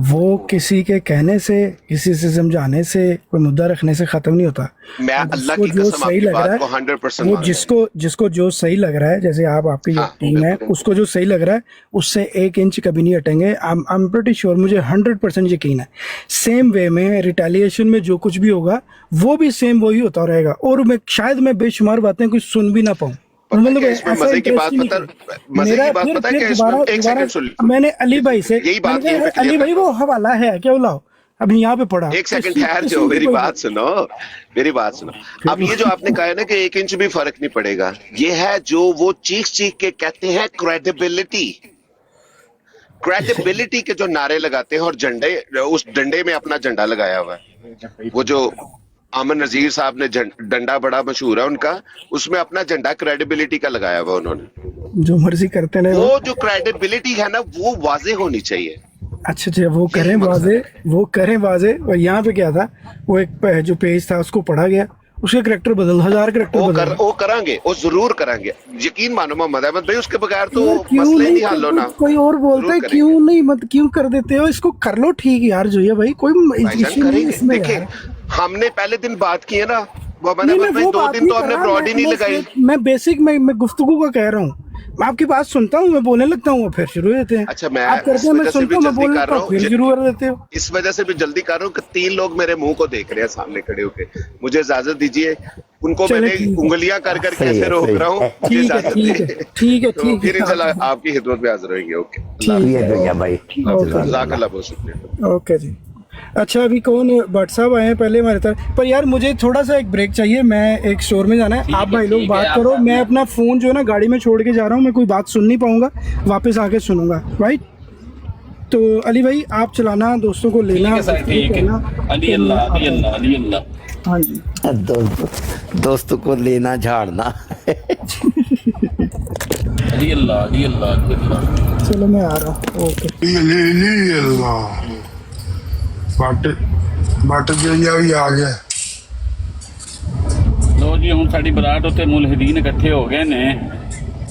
वो किसी के कहने से, किसी से समझाने से, कोई मुद्दा रखने से खत्म नहीं होता। मैं अल्लाह जिसको की जो कसम सही आपकी लग रहा बात को है, 100% वो मान रहा हूं। जिसको जो सही लग रहा है, जैसे आपकी जो हाँ, टीम है, बिल्कुल। उसको जो सही लग रहा है उससे 1 इंच कभी नहीं हटेंगे। आई एम प्रीटी श्योर, मुझे 100% यकीन है। सेम वे में रिटेलिएशन में जो कुछ भी होगा वो भी सेम वही होता रहेगा। और मैं शायद बेशुमार बातें कुछ सुन भी ना पाऊँ। मतलब इसमें ऐसा मजे की बात इंटरेस्ट पता, नहीं मजे मेरा। की बात फिर पता है क्या दोबारा इसमें? एक सेकंड सुन लो। मैंने अली भाई से यही बात मैंने यहीं पे कहा, अली clear भाई वो हवाला है क्या, लाओ अभी यहाँ पे पढ़ा। एक सेकंड ठहर जाओ, मेरी बात सुनो, मेरी बात सुनो। अब ये जो आपने कहा है ना कि 1 इंच भी फर्क नहीं पड़ेगा, ये है जो वो चीख के कहते हैं क्रेडिबिलिटी। क्रेडिबिलिटी के जो नारे लगाते हैं और झंडे, उस डंडे में अपना झंडा लगाया हुआ है, वो जो अमन नजीर साहब ने डंडा बड़ा मशहूर है उनका, उसमें अपना झंडा क्रेडिबिलिटी का लगाया हुआ उन्होंने। जो मर्जी करते रहे वो जो क्रेडिबिलिटी है ना वो वाजे होनी चाहिए। अच्छा अच्छा, वो करें वाजे, वो करें वाजे। और यहाँ पे क्या था, वो एक जो पेज था उसको पढ़ा गया, उसके करेक्टर बदल, 1000 करेक्टर बदल। वो करांगे, वो जरूर करांगे, यकीन मानो मोहम्मद अहमद भाई, उसके बगैर तो क्यों मसले नहीं नहीं हल होना। कोई और बोलता है जरूर क्यों नहीं, मत क्यों कर देते हो इसको, कर लो ठीक यार जोया भाई, कोई भाईजान इशू नहीं करेंगे। इसमें देखिए यार। हमने पहले दिन बात की है ना मोहम्मद नहीं, अहमद मैं भाई, वो 2 बात दिन तो नहीं हमने कर ब्रॉड ही नहीं लगाई। मैं बेसिक मैं गुफ्तगू का कह रहा हूँ, मैं आपकी बात सुनता हूँ, मैं बोलने लगता हूँ, फिर शुरू हो जाते हैं। अच्छा, मैं आप करते इस हैं, मैं वजह से सुनता भी हूँ, मैं जल्दी बोलने कर लगता रहा हूँ, हूँ, फिर शुरू कर देते हो। इस वजह से भी जल्दी कर रहा हूँ कि 3 लोग मेरे मुंह को देख रहे हैं सामने खड़े होके, मुझे इजाजत दीजिए। उनको चलो, मैंने ठीक है। उंगलियां कर कर सही कैसे है, रोक सही रहा हूँ, है। मुझे ठीक है इजाजत ठीक है दीजिए। ठीक है तो ठीक फिर है इंशाल्लाह आपकी खिदमत में हाजिर होंगे। ओके, ये जोया भाई ओके जज़ाकल्लाह, बहुत शुक्रिया। ओके जी। अच्छा, अभी कौन भट्ट साहब आए हैं पहले हमारे तरफ, पर यार मुझे थोड़ा सा एक ब्रेक चाहिए, मैं एक स्टोर में जाना है। आप भाई लोग बात करो, मैं अपना फ़ोन जो है ना गाड़ी में छोड़ के जा रहा हूँ, मैं कोई बात सुन नहीं पाऊंगा, वापस आके सुनूंगा, राइट। तो अली भाई आप चलाना, दोस्तों को लेना, ठीक है। अली अल्लाह, अली अल्लाह, अली अल्लाह। हाँ जी, दोस्तों को लेना झाड़ना। अली अल्लाह, अली अल्लाह, अली अल्लाह। चलो मैं आ रहा हूँ, ओके। अल्लाह बट जोया भी आ गया। लो जी, ਹੁਣ ਸਾਡੀ ਬਰਾਤ ਉੱਤੇ ਮੁਲਹਿਦੀਨ ਇਕੱਠੇ ਹੋ ਗਏ ਨੇ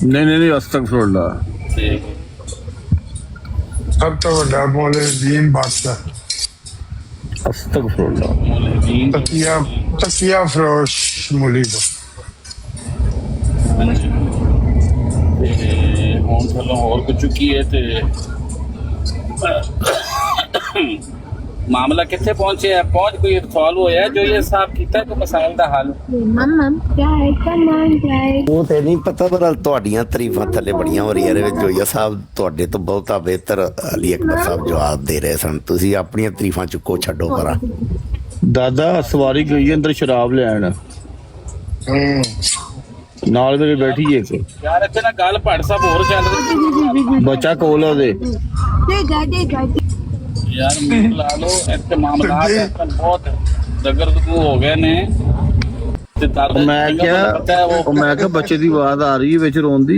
नहीं अस्तगफिरुल्लाह। ਤੇ सब तो बड़ा मौलवीन बादशाह, अस्तगफिरुल्लाह। ਮੁਲਹਿਦੀਨ तकिया फरोश मुली को। ਤੇ ਹੁਣ ਥੱਲੋਂ ਹੋਰ ਕੁਝ ਚੁੱਕੀ ਹੈ ਤੇ ਮਾਮਲਾ ਕਿੱਥੇ ਪਹੁੰਚਿਆ, ਪਹੁੰਚ ਕੋਈ ਸਵਾਲ ਹੋਇਆ ਜੋ ਇਹ ਸਾਫ ਕੀਤਾ ਕਿ ਮਸਾਇਲ ਦਾ ਹੱਲ। Mom, Dad, come on, Dad. ਉਹ ਤੇ ਨਹੀਂ ਪਤਾ, ਪਰ ਤੁਹਾਡੀਆਂ ਤਾਰੀਫਾਂ ਥੱਲੇ ਬੜੀਆਂ ਹੋ ਰਹੀਆਂ ਨੇ ਵਿੱਚ। ਜੋਇਆ ਸਾਹਿਬ ਤੁਹਾਡੇ ਤੋਂ ਬਹੁਤਾ ਬਿਹਤਰ ਅਲੀ ਅਕਬਰ ਸਾਹਿਬ ਜਵਾਬ ਦੇ ਰਹੇ ਸਨ, ਤੁਸੀਂ ਆਪਣੀਆਂ ਤਾਰੀਫਾਂ ਚੁੱਕੋ, ਛੱਡੋ ਪਰਾਂ। दादा सवारी गई है अंदर शराब लैन, नाल मेरे बैठी है एक ਯਾਰ ਇੱਥੇ ਨਾ ਗੱਲ ਭੱਟ ਸਾਹਿਬ ਹੋਰ ਚੱਲ ਰਹੀ बच्चा कोल है Dad. ਯਾਰ ਮੂੰਹ ਲਾ ਲਓ, ਇੱਥੇ ਮਾਮਲਾਤ ਅੱਜ-ਕੱਲ੍ਹ ਬਹੁਤ ਦਗਰਦਗੂ ਹੋ ਗਏ ਨੇ ਤੇ ਦਾਦਾ मैं क्या ਪਤਾ ਹੈ ਉਹ मैं क्या बच्चे की आवाज आ रही है विच रोन दी।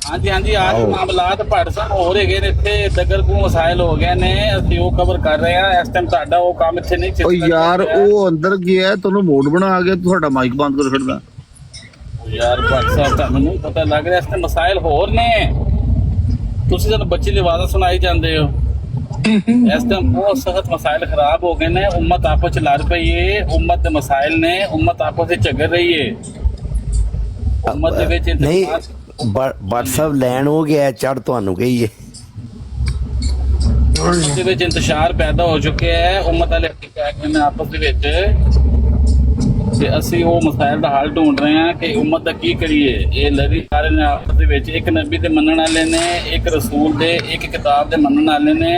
ਹਾਂਜੀ ਹਾਂਜੀ ਆਹ ਮਾਮਲਾਤ ਭੱਟ ਸਾਹਿਬ ਹੋਰ ਹੈਗੇ ਨੇ ਇੱਥੇ, ਦਗਰਦਗੂ ਮਸਾਇਲ ਹੋ ਗਏ ਨੇ, ਅਸੀਂ ਉਹ ਕਵਰ ਕਰ ਰਹੇ ਹਾਂ ਇਸ ਟਾਈਮ। ਤੁਹਾਡਾ ਉਹ ਕੰਮ ਇੱਥੇ ਨਹੀਂ ओ यार वो अंदर गया है, तन्नू मोड बना गया, तू साडा माइक बंद कर छड़दा। ਯਾਰ ਭੱਟ ਸਾਹਿਬ ਤੁਹਾਨੂੰ ਨਹੀਂ ਪਤਾ ਲੱਗ ਰਿਹਾ, ਇਸ ਤੇ ਮਸਾਇਲ ਹੋਰ ਨੇ, ਤੁਸੀਂ ਸਾਨੂੰ ਬੱਚੇ ਦੀ ਆਵਾਜ਼ਾਂ ਸੁਣਾਈ ਜਾਂਦੇ ਹੋ। ਇਸ ਟਾਈਮ ਬਹੁਤ ਸਖਤ ਮਸਾਇਲ ਖਰਾਬ ਹੋ ਗਏ ਨੇ, ਉਮਤ ਆਪਸ ਚ ਲੜ ਪਈ ਏ, ਉਮਤ ਦੇ ਮਸਾਇਲ ਨੇ, ਉਮਤ ਆਪਸ ਵਿੱਚ ਝਗੜ ਰਹੀ ਏ, ਉਮਤ ਦੇ ਵਿੱਚ ਨਹੀਂ ਬੱਟ ਸਾਹਿਬ ਲੈਣ ਹੋ ਗਿਆ, ਚੜ ਤੁਹਾਨੂੰ ਕਹੀਏ। ਉਮਤ ਦੇ ਵਿੱਚ ਇੰਤਸ਼ਾਰ ਪੈਦਾ ਹੋ ਚੁੱਕਿਆ ਹੈ, ਉਮਤ ਵਾਲੇ ਕਹਿ ਗਏ ਨੇ ਆਪਸ ਦੇ ਵਿੱਚ ਤੇ ਅਸੀਂ ਉਹ ਮਸਾਇਲ ਦਾ ਹੱਲ ਢੂੰਡ ਰਹੇ ਹਾਂ ਕਿ ਉਮਤ ਦਾ ਕੀ ਕਰੀਏ। ਇਹ ਲੜੀ ਜਾ ਰਹੇ ਨੇ ਆਪਸ ਦੇ ਵਿੱਚ, ਇੱਕ ਨਬੀ ਦੇ ਮੰਨਣ ਵਾਲੇ ਨੇ, ਇੱਕ ਰਸੂਲ ਦੇ, ਇੱਕ ਕਿਤਾਬ ਦੇ ਮੰਨਣ ਵਾਲੇ ਨੇ,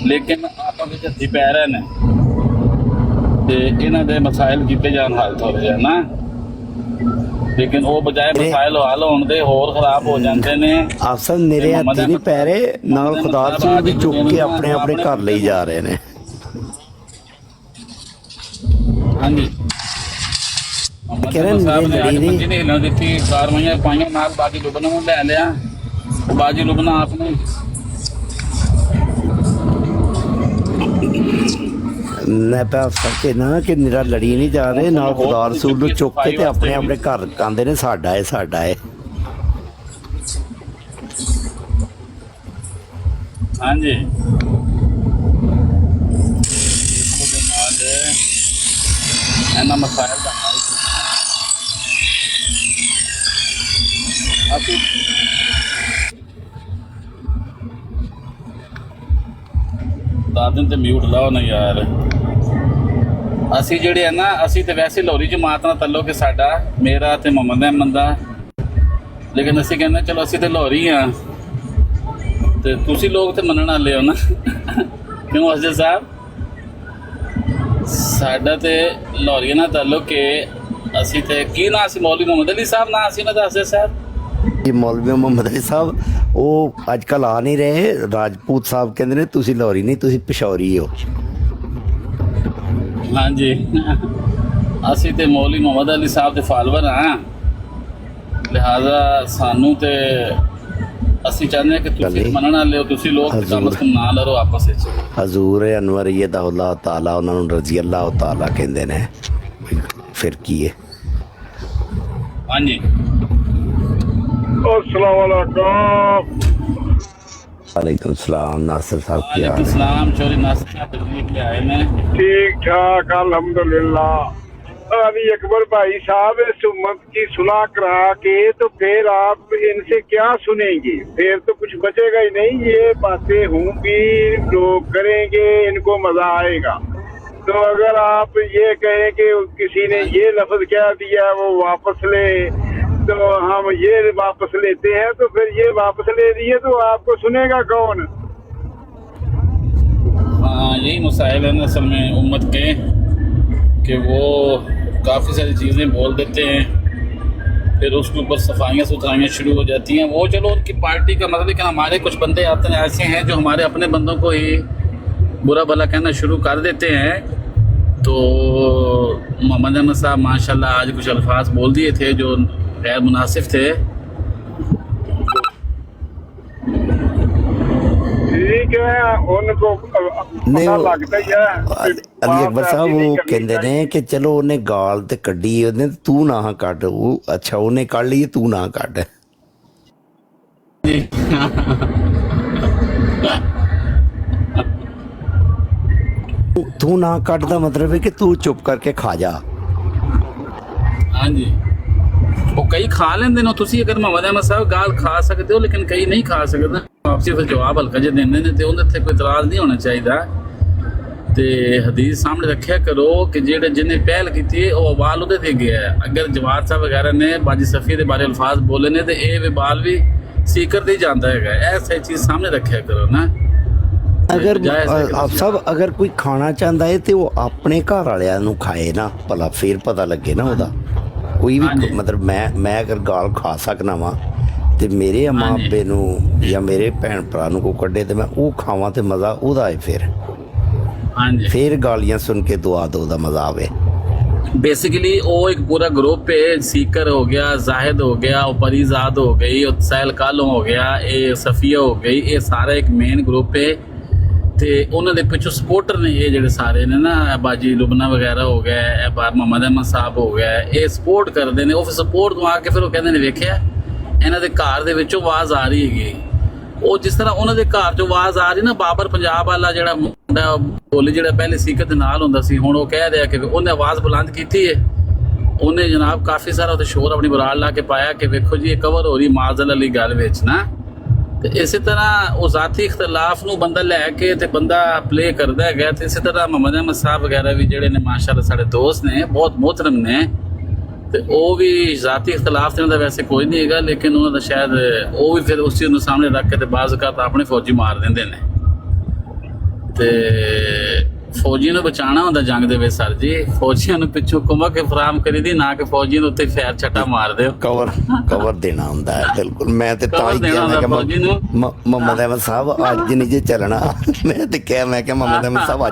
ਲੇਕਿਨ ਆਪਸ ਵਿੱਚ ਹੱਥੀਂ ਪੈ ਰਹੇ ਨੇ ਤੇ ਇਹਨਾਂ ਦੇ ਮਸਾਇਲ ਕੀਤੇ ਜਾਣ ਹੱਲ ਥੋੜ੍ਹੇ ਜਿਹੇ ਨਾ, ਲੇਕਿਨ ਉਹ ਬਜਾਏ ਮਸਾਇਲ ਹੱਲ ਹੋਣ ਦੇ ਹੋਰ ਖਰਾਬ ਹੋ ਜਾਂਦੇ ਨੇ। ਅਫਸਰ ਮੇਰੇ ਹੱਥੀ ਨਹੀਂ ਪੈ ਰਹੇ, ਨਾਲ ਖੁਦਾ ਰਸੂਲ ਵੀ ਚੁੱਕ ਕੇ ਆਪਣੇ ਆਪਣੇ ਘਰ ਲਈ ਜਾ ਰਹੇ ਨੇ। ਹਾਂਜੀ ਕਿਰਨ ਸਾਹਿਬ ਨੇ ਅੱਜ ਲੜੀ ਮੰਜੀ ਨਹੀਂ ਹਿੱਲਣ ਦਿੱਤੀ, ਕਾਰਵਾਈਆਂ ਪਾਈਆਂ, ਨਾਲ ਬਾਜੀ ਲੁਬਨਾ ਨੂੰ ਲੈ ਲਿਆ, ਬਾਜੀ ਲੁਬਨਾ ਆਪਨੇ ਮੈਂ ਤਾਂ ਅਫਸਰ ਕੇ ਨਾ ਕਿ ਨਿਰਾ ਲੜੀ ਨਹੀਂ ਜਾ ਰਹੇ, ਨਾਲ ਖੁਦਾ ਰਸੂਲ ਨੂੰ ਚੁੱਕ ਕੇ ਤੇ ਆਪਣੇ ਆਪਣੇ ਘਰ ਕਾਂਦੇ ਨੇ, ਸਾਡਾ ਹੈ ਸਾਡਾ ਹੈ। ਹਾਂਜੀ ਉਹਦੇ ਨਾਲ ਇਹਨਾਂ ਮਸਾਇਲ ਦਾ ਹੱਲ ਅਸੀਂ ਦਾਦਨ ਤੇ ਮਿਊਟ ਲਾਓ ਨਾ ਯਾਰ। ਅਸੀਂ ਜਿਹੜੇ ਆ ਨਾ, ਅਸੀਂ ਤੇ ਵੈਸੇ ਲਾਹੌਰੀ ਜਮਾਤ ਨਾਲ ਤਾਲੁਕ ਹੈ ਸਾਡਾ, ਮੇਰਾ ਤੇ ਮੁਹੰਮਦ ਅਹਿਮਦ ਦਾ, ਲੇਕਿਨ ਅਸੀਂ ਕਹਿੰਦੇ ਚਲੋ ਅਸੀਂ ਤੇ ਲਾਹੌਰੀ ਆ ਤੇ ਤੁਸੀਂ ਲੋਕ ਤੇ ਮੰਨਣ ਵਾਲੇ ਹੋ ਨਾ। ਕਿਉਂ ਅਸਜਦ ਸਾਹਿਬ, ਸਾਡਾ ਤੇ ਲਾਹੌਰੀਆਂ ਨਾਲ ਤਾਲੁਕ ਹੈ। ਅਸੀਂ ਤੇ ਕੀ ਨਾਂ ਸੀ, ਮੌਲਵੀ ਮੁਹੰਮਦ ਅਲੀ ਸਾਹਿਬ ਨਾਂ ਸੀ ਉਹਨਾਂ ਦਾ, ਅਸਜਦ ਸਾਹਿਬ। ਇਹ ਮੌਲਵੀ ਮੁਹੰਮਦ ਅਲੀ ਸਾਹਿਬ ਉਹ ਅੱਜ ਕੱਲ੍ਹ ਆ ਨਹੀਂ ਰਹੇ, ਰਾਜਪੂਤ ਸਾਹਿਬ ਕਹਿੰਦੇ ਨੇ ਤੁਸੀਂ ਲਾਹੌਰੀ ਨਹੀਂ, ਤੁਸੀਂ ਪਿਸ਼ੌਰੀ ਹੋ। ਹਾਂਜੀ ਅਸੀਂ ਤੇ ਮੌਲਵੀ ਮੁਹੰਮਦ ਅਲੀ ਸਾਹਿਬ ਦੇ ਫਾਲੋਅਰ ਹਾਂ, ਲਿਹਾਜ਼ਾ ਸਾਨੂੰ ਤੇ ਅਸੀਂ ਚਾਹੁੰਦੇ ਹਾਂ ਕਿ ਤੁਸੀਂ ਮੰਨਣ ਵਾਲੇ ਹੋ, ਤੁਸੀਂ ਲੋਕ ਕਮ ਸੇ ਕਮ ਨਾ ਲੜੋ ਆਪਸ ਵਿੱਚ। ਹਜ਼ੂਰ ਅਨਵਰ ਯਦਹੁੱਲਾਹ ਤਾਲਾ ਉਹਨਾਂ ਨੂੰ ਰਜ਼ੀ ਅੱਲਾਹ ਤਾਲਾ ਕਹਿੰਦੇ ਨੇ, ਫਿਰ ਕੀ ਹੈ। ਹਾਂਜੀ वालेकुम सलाम नासिर साहब क्या वालेकुम सलाम। चौधरी नासिर साहब तशरीफ ले आए हैं। ठीक ठाक अल्हम्दुलिल्लाह। अली अकबर भाई साहब इस उम्मत की सुलह करा के तो फिर आप इनसे क्या सुनेंगे, फिर तो कुछ बचेगा ही नहीं। ये बातें होंगी, लोग करेंगे, इनको मजा आएगा। तो अगर आप ये कहें कि किसी ने ये लफ्ज कह दिया वो वापस ले, तो हम ये वापस लेते हैं, तो फिर ये वापस ले दिए तो आपको सुनेगा कौन? हाँ यही मसाइल है ना असल में उम्मत के, कि वो काफ़ी सारी चीज़ें बोल देते हैं, फिर उसके ऊपर सफाइयाँ सुथराइयाँ शुरू हो जाती हैं। वो चलो उनकी पार्टी का मतलब, लेकिन हमारे कुछ बंदे आते हैं ऐसे हैं जो हमारे अपने बंदों को ही बुरा भला कहना शुरू कर देते हैं। तो मोहम्मद अहमद साहब माशाल्लाह आज कुछ अल्फाज बोल दिए थे जो गैर मुनासिब थे। ठीक है, उनको नहीं पता लगता ही है। अली अकबर साहब वो कहते ने कि चलो उन्हें गाल ते कड्डी, ਉਹਨੇ ਤੂੰ ਨਾ ਕੱਢ, ਉਹ ਅੱਛਾ ਉਹਨੇ ਕੱਢ ਲਈ ਤੂੰ ਨਾ ਕੱਢ। ਤੂੰ ਨਾ ਕੱਢ ਦਾ ਮਤਲਬ ਹੈ ਕਿ ਤੂੰ ਚੁੱਪ ਕਰਕੇ ਖਾ ਜਾ। ਹਾਂਜੀ ਉਹ ਕਈ ਖਾ ਲੈਂਦੇ ਨੇ, ਤੁਸੀਂ ਅਗਰ ਮੁਹੰਮਦ ਅਹਿਮਦ ਸਾਹਿਬ ਗਾਲ ਖਾ ਸਕਦੇ ਹੋ, ਲੇਕਿਨ ਕਈ ਨਹੀਂ ਖਾ ਸਕਦੇ। ਆਪ ਸਿਰਫ ਜਵਾਬ ਹਲਕਾ ਜਿਹਾ ਦਿੰਦੇ ਨੇ, ਤੇ ਉਹਦੇ ਤੇ ਕੋਈ ਇਤਰਾਜ਼ ਨਹੀਂ ਹੋਣਾ ਚਾਹੀਦਾ। ਤੇ ਹਦੀਸ ਸਾਹਮਣੇ ਰੱਖਿਆ ਕਰੋ ਕਿ ਜਿਹੜੇ ਜਿਹਨੇ ਪਹਿਲ ਕੀਤੀ ਉਹ ਅਵਾਲ ਉਹਦੇ ਤੇ ਗਿਆ ਹੈ। ਅਗਰ ਜਵਾਦ ਸਾਹਿਬ ਵਗੈਰਾ ਨੇ ਬਾਜੀ ਸਫੀ ਦੇ ਬਾਰੇ ਅਲਫਾਜ਼ ਬੋਲੇ ਨੇ, ਤੇ ਇਹ ਵਿਬਾਲ ਵੀ ਸੀਕਰ ਦੇ ਜਾਂਦਾ ਹੈਗਾ। ਐਸੀ ਚੀਜ਼ ਸਾਹਮਣੇ ਰੱਖਿਆ ਕਰੋ ਨਾ। ਅਗਰ ਆਪ ਸਭ ਅਗਰ ਕੋਈ ਖਾਣਾ ਚਾਹੁੰਦਾ ਹੈ ਤੇ ਉਹ ਆਪਣੇ ਘਰ ਵਾਲਿਆਂ ਨੂੰ ਖਾਏ ਨਾ, ਭਲਾ ਫਿਰ ਪਤਾ ਲੱਗੇ ਨਾ ਉਹਦਾ। ਕੋਈ ਵੀ ਮਤਲਬ ਮੈਂ ਅਗਰ ਗਾਲ ਖਾ ਸਕਣਾ ਵਾਂ ਤੇ ਮੇਰੇ ਮਾਂ ਬਾਪੇ ਨੂੰ ਜਾਂ ਮੇਰੇ ਭੈਣ ਭਰਾ ਨੂੰ ਕੋ ਕੱਢੇ ਤੇ ਮੈਂ ਉਹ ਖਾਵਾਂ ਤੇ ਮਜ਼ਾ ਉਹਦਾ ਹੈ। ਫਿਰ ਗਾਲੀਆਂ ਸੁਣ ਕੇ ਦੁਆ ਦੋ ਦਾ ਮਜ਼ਾ ਆਵੇ। बेसिकली वो एक पूरा ग्रुप है, सीकर हो गया, जाहिद हो गया, परीजाद हो गई, सैल कालों हो गया, ये सफिया हो गई, ये सारा एक मेन ग्रुप है। ਤੇ ਉਹਨਾਂ ਦੇ ਪਿੱਛੋਂ ਸਪੋਰਟਰ ਨੇ ਇਹ ਜਿਹੜੇ ਸਾਰੇ ਨੇ ਨਾ, ਬਾਜੀ ਲੁਬਨਾ ਵਗੈਰਾ ਹੋ ਗਿਆ, ਇਹ ਬਾਰ ਮੁਹੰਮਦ ਅਹਿਮਦ ਸਾਹਿਬ ਹੋ ਗਿਆ, ਇਹ ਸਪੋਰਟ ਕਰਦੇ ਨੇ। ਉਹ ਫਿਰ ਸਪੋਰਟ ਤੋਂ ਆ ਕੇ ਫਿਰ ਉਹ ਕਹਿੰਦੇ ਨੇ ਵੇਖਿਆ ਇਹਨਾਂ ਦੇ ਘਰ ਦੇ ਵਿੱਚੋਂ ਆਵਾਜ਼ ਆ ਰਹੀ ਹੈਗੀ। ਉਹ ਜਿਸ ਤਰ੍ਹਾਂ ਉਹਨਾਂ ਦੇ ਘਰ 'ਚੋਂ ਆਵਾਜ਼ ਆ ਰਹੀ ਨਾ, ਬਾਬਰ ਪੰਜਾਬ ਵਾਲਾ ਜਿਹੜਾ ਮੁੰਡਾ ਬੋਲੀ ਜਿਹੜਾ ਪਹਿਲੇ ਸੀਕਤ ਦੇ ਨਾਲ ਹੁੰਦਾ ਸੀ, ਹੁਣ ਉਹ ਕਹਿ ਰਿਹਾ ਕਿ ਉਹਨੇ ਆਵਾਜ਼ ਬੁਲੰਦ ਕੀਤੀ ਹੈ। ਉਹਨੇ ਜਨਾਬ ਕਾਫੀ ਸਾਰਾ ਉੱਥੇ ਸ਼ੋਰ ਆਪਣੀ ਬਰਾੜ ਲਾ ਕੇ ਪਾਇਆ ਕਿ ਵੇਖੋ ਜੀ ਇਹ ਕਵਰ ਹੋ ਰਹੀ ਮਾਜ਼ਲ ਵਾਲੀ ਗੱਲ ਵਿੱਚ ਨਾ। ਤੇ ਇਸੇ ਤਰ੍ਹਾਂ ਉਹ ਜ਼ਾਤੀ ਇਖਤਲਾਫ ਨੂੰ ਬੰਦਾ ਲੈ ਕੇ ਤੇ ਬੰਦਾ ਪਲੇ ਕਰਦਾ ਹੈਗਾ। ਤੇ ਇਸੇ ਤਰ੍ਹਾਂ ਮੁਹੰਮਦ ਅਹਿਮਦ ਸਾਹਿਬ ਵਗੈਰਾ ਵੀ ਜਿਹੜੇ ਨੇ ਮਾਸ਼ਾਅੱਲਾ ਸਾਡੇ ਦੋਸਤ ਨੇ, ਬਹੁਤ ਮੁਹਤਰਮ ਨੇ, ਤੇ ਉਹ ਵੀ ਜ਼ਾਤੀ ਇਖਤਲਾਫ ਤੇ ਉਹਨਾਂ ਦਾ ਵੈਸੇ ਕੋਈ ਨਹੀਂ ਹੈਗਾ, ਲੇਕਿਨ ਉਹਨਾਂ ਦਾ ਸ਼ਾਇਦ ਉਹ ਵੀ ਫਿਰ ਉਸ ਚੀਜ਼ ਨੂੰ ਸਾਹਮਣੇ ਰੱਖ ਕੇ ਤੇ ਬਾਜ਼ ਔਕਾਤ ਆਪਣੇ ਫੌਜੀ ਮਾਰ ਦਿੰਦੇ ਨੇ। ਤੇ ਫੌਜੀ ਨੂੰ ਬਚਾਉਣਾ ਹੁੰਦਾ ਜੰਗ ਦੇ ਵਿੱਚ ਸਰ ਜੀ, ਫੌਜੀਆਂ ਨੂੰ ਪਿੱਛੋਂ ਘੁੰਮਾ ਕੇ ਫਰਾਮ ਕਰੀਦੀ, ਨਾ ਕਿ ਫੌਜੀ ਨੂੰ ਉੱਤੇ ਫੈਰ ਛੱਟਾ ਮਾਰ ਦਿਓ। ਕਵਰ ਦੇਣਾ ਹੁੰਦਾ ਹੈ ਬਿਲਕੁਲ। ਮੈਂ ਤੇ ਤਾਂ ਹੀ ਕਿਹਾ ਮੈਂ ਕਿ ਮੁਹੰਮਦ ਅਹਿਮਦ ਸਾਹਿਬ ਅੱਜ ਨਹੀਂ ਜੇ ਚੱਲਣਾ। ਮੈਂ ਤੇ ਕਿਹਾ ਮੈਂ ਕਿ ਮੁਹੰਮਦ ਅਹਿਮਦ ਸਾਹਿਬ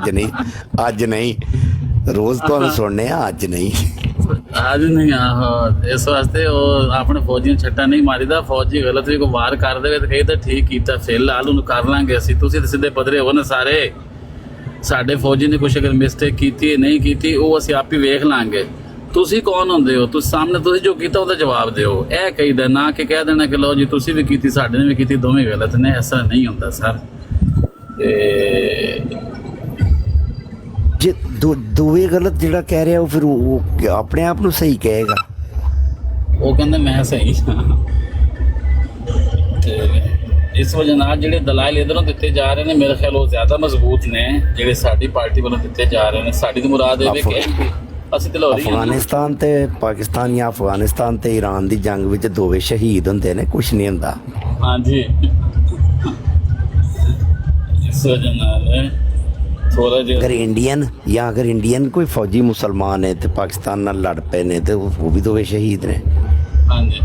ਅੱਜ ਨਹੀਂ ਰੋਜ਼ ਤੁਹਾਨੂੰ ਸੁਣਨੇ ਆ, ਅੱਜ ਨਹੀਂ। ਆਹੋ ਇਸ ਵਾਸਤੇ ਉਹ ਆਪਣੇ ਫੌਜੀ ਨੂੰ ਛੱਟਾ ਨਹੀਂ ਮਾਰੀਦਾ। ਫੌਜੀ ਗਲਤ ਵੀ ਕੋਈ ਵਾਰ ਕਰ ਦੇਵੇ ਤੇ ਕਹੀ ਤਾਂ ਠੀਕ ਕੀਤਾ, ਫਿਲਹਾਲ ਉਹਨੂੰ ਕਰ ਲਾਂਗੇ ਅਸੀਂ। ਤੁਸੀਂ ਤਾਂ ਸਿੱਧੇ ਪੱਧਰੇ ਹੋ ਨਾ ਸਾਰੇ। ਸਾਡੇ ਫੌਜੀ ਨੇ ਕੁਛ ਅਗਰ ਮਿਸਟੇਕ ਕੀਤੀ ਨਹੀਂ ਕੀਤੀ, ਉਹ ਅਸੀਂ ਆਪ ਹੀ ਵੇਖ ਲਾਂਗੇ। ਤੁਸੀਂ ਕੌਣ ਹੁੰਦੇ ਹੋ? ਤੁਸੀਂ ਸਾਹਮਣੇ ਤੁਸੀਂ ਜੋ ਕੀਤਾ ਉਹਦਾ ਜਵਾਬ ਦਿਓ। ਇਹ ਕਹੀਦਾ ਨਾ ਕਿ ਕਹਿ ਦੇਣਾ ਕਿ ਲਓ ਜੀ ਤੁਸੀਂ ਵੀ ਕੀਤੀ, ਸਾਡੇ ਨੇ ਵੀ ਕੀਤੀ, ਦੋਵੇਂ ਗਲਤ ਨੇ। ਐਸਾ ਨਹੀਂ ਹੁੰਦਾ ਸਰ। ਤੇ ਜੇ ਦੋਵੇਂ ਗਲਤ ਜਿਹੜਾ ਕਹਿ ਰਿਹਾ ਉਹ ਫਿਰ ਉਹ ਆਪਣੇ ਆਪ ਨੂੰ ਸਹੀ ਕਹੇਗਾ। ਉਹ ਕਹਿੰਦਾ ਮੈਂ ਸਹੀ ਹਾਂ। ਤੇ ਇਸ ਵਜ੍ਹਾ ਨਾਲ ਜਿਹੜੇ ਦਲਾਇਲ ਇਧਰੋਂ ਦਿੱਤੇ ਜਾ ਰਹੇ ਨੇ, ਮੇਰੇ ਖਿਆਲ ਉਹ ਜ਼ਿਆਦਾ ਮਜ਼ਬੂਤ ਨੇ ਜਿਹੜੇ ਸਾਡੀ ਪਾਰਟੀ ਵੱਲੋਂ ਦਿੱਤੇ ਜਾ ਰਹੇ ਨੇ। ਸਾਡੀ ਤਾਂ ਮੁਰਾਦ ਇਹ ਕਿ ਅਸੀਂ ਤੇ ਲਾਹੌਰੀ ਅਫਗਾਨਿਸਤਾਨ ਤੇ ਪਾਕਿਸਤਾਨ ਜਾਂ ਅਫਗਾਨਿਸਤਾਨ ਤੇ ਈਰਾਨ ਦੀ ਜੰਗ ਵਿੱਚ ਦੋਵੇਂ ਸ਼ਹੀਦ ਹੁੰਦੇ ਨੇ, ਕੁਛ ਨਹੀਂ ਹੁੰਦਾ। ਹਾਂਜੀ ਇਸ ਵਜ੍ਹਾ ਨਾਲ ਥੋੜਾ ਜਿਹਾ ਅਗਰ ਇੰਡੀਅਨ ਕੋਈ ਫੌਜੀ ਮੁਸਲਮਾਨ ਹੈ ਤੇ ਪਾਕਿਸਤਾਨ ਨਾਲ ਲੜ ਪਏ ਨੇ ਤੇ ਉਹ ਵੀ ਦੋਵੇਂ ਸ਼ਹੀਦ ਨੇ। ਹਾਂਜੀ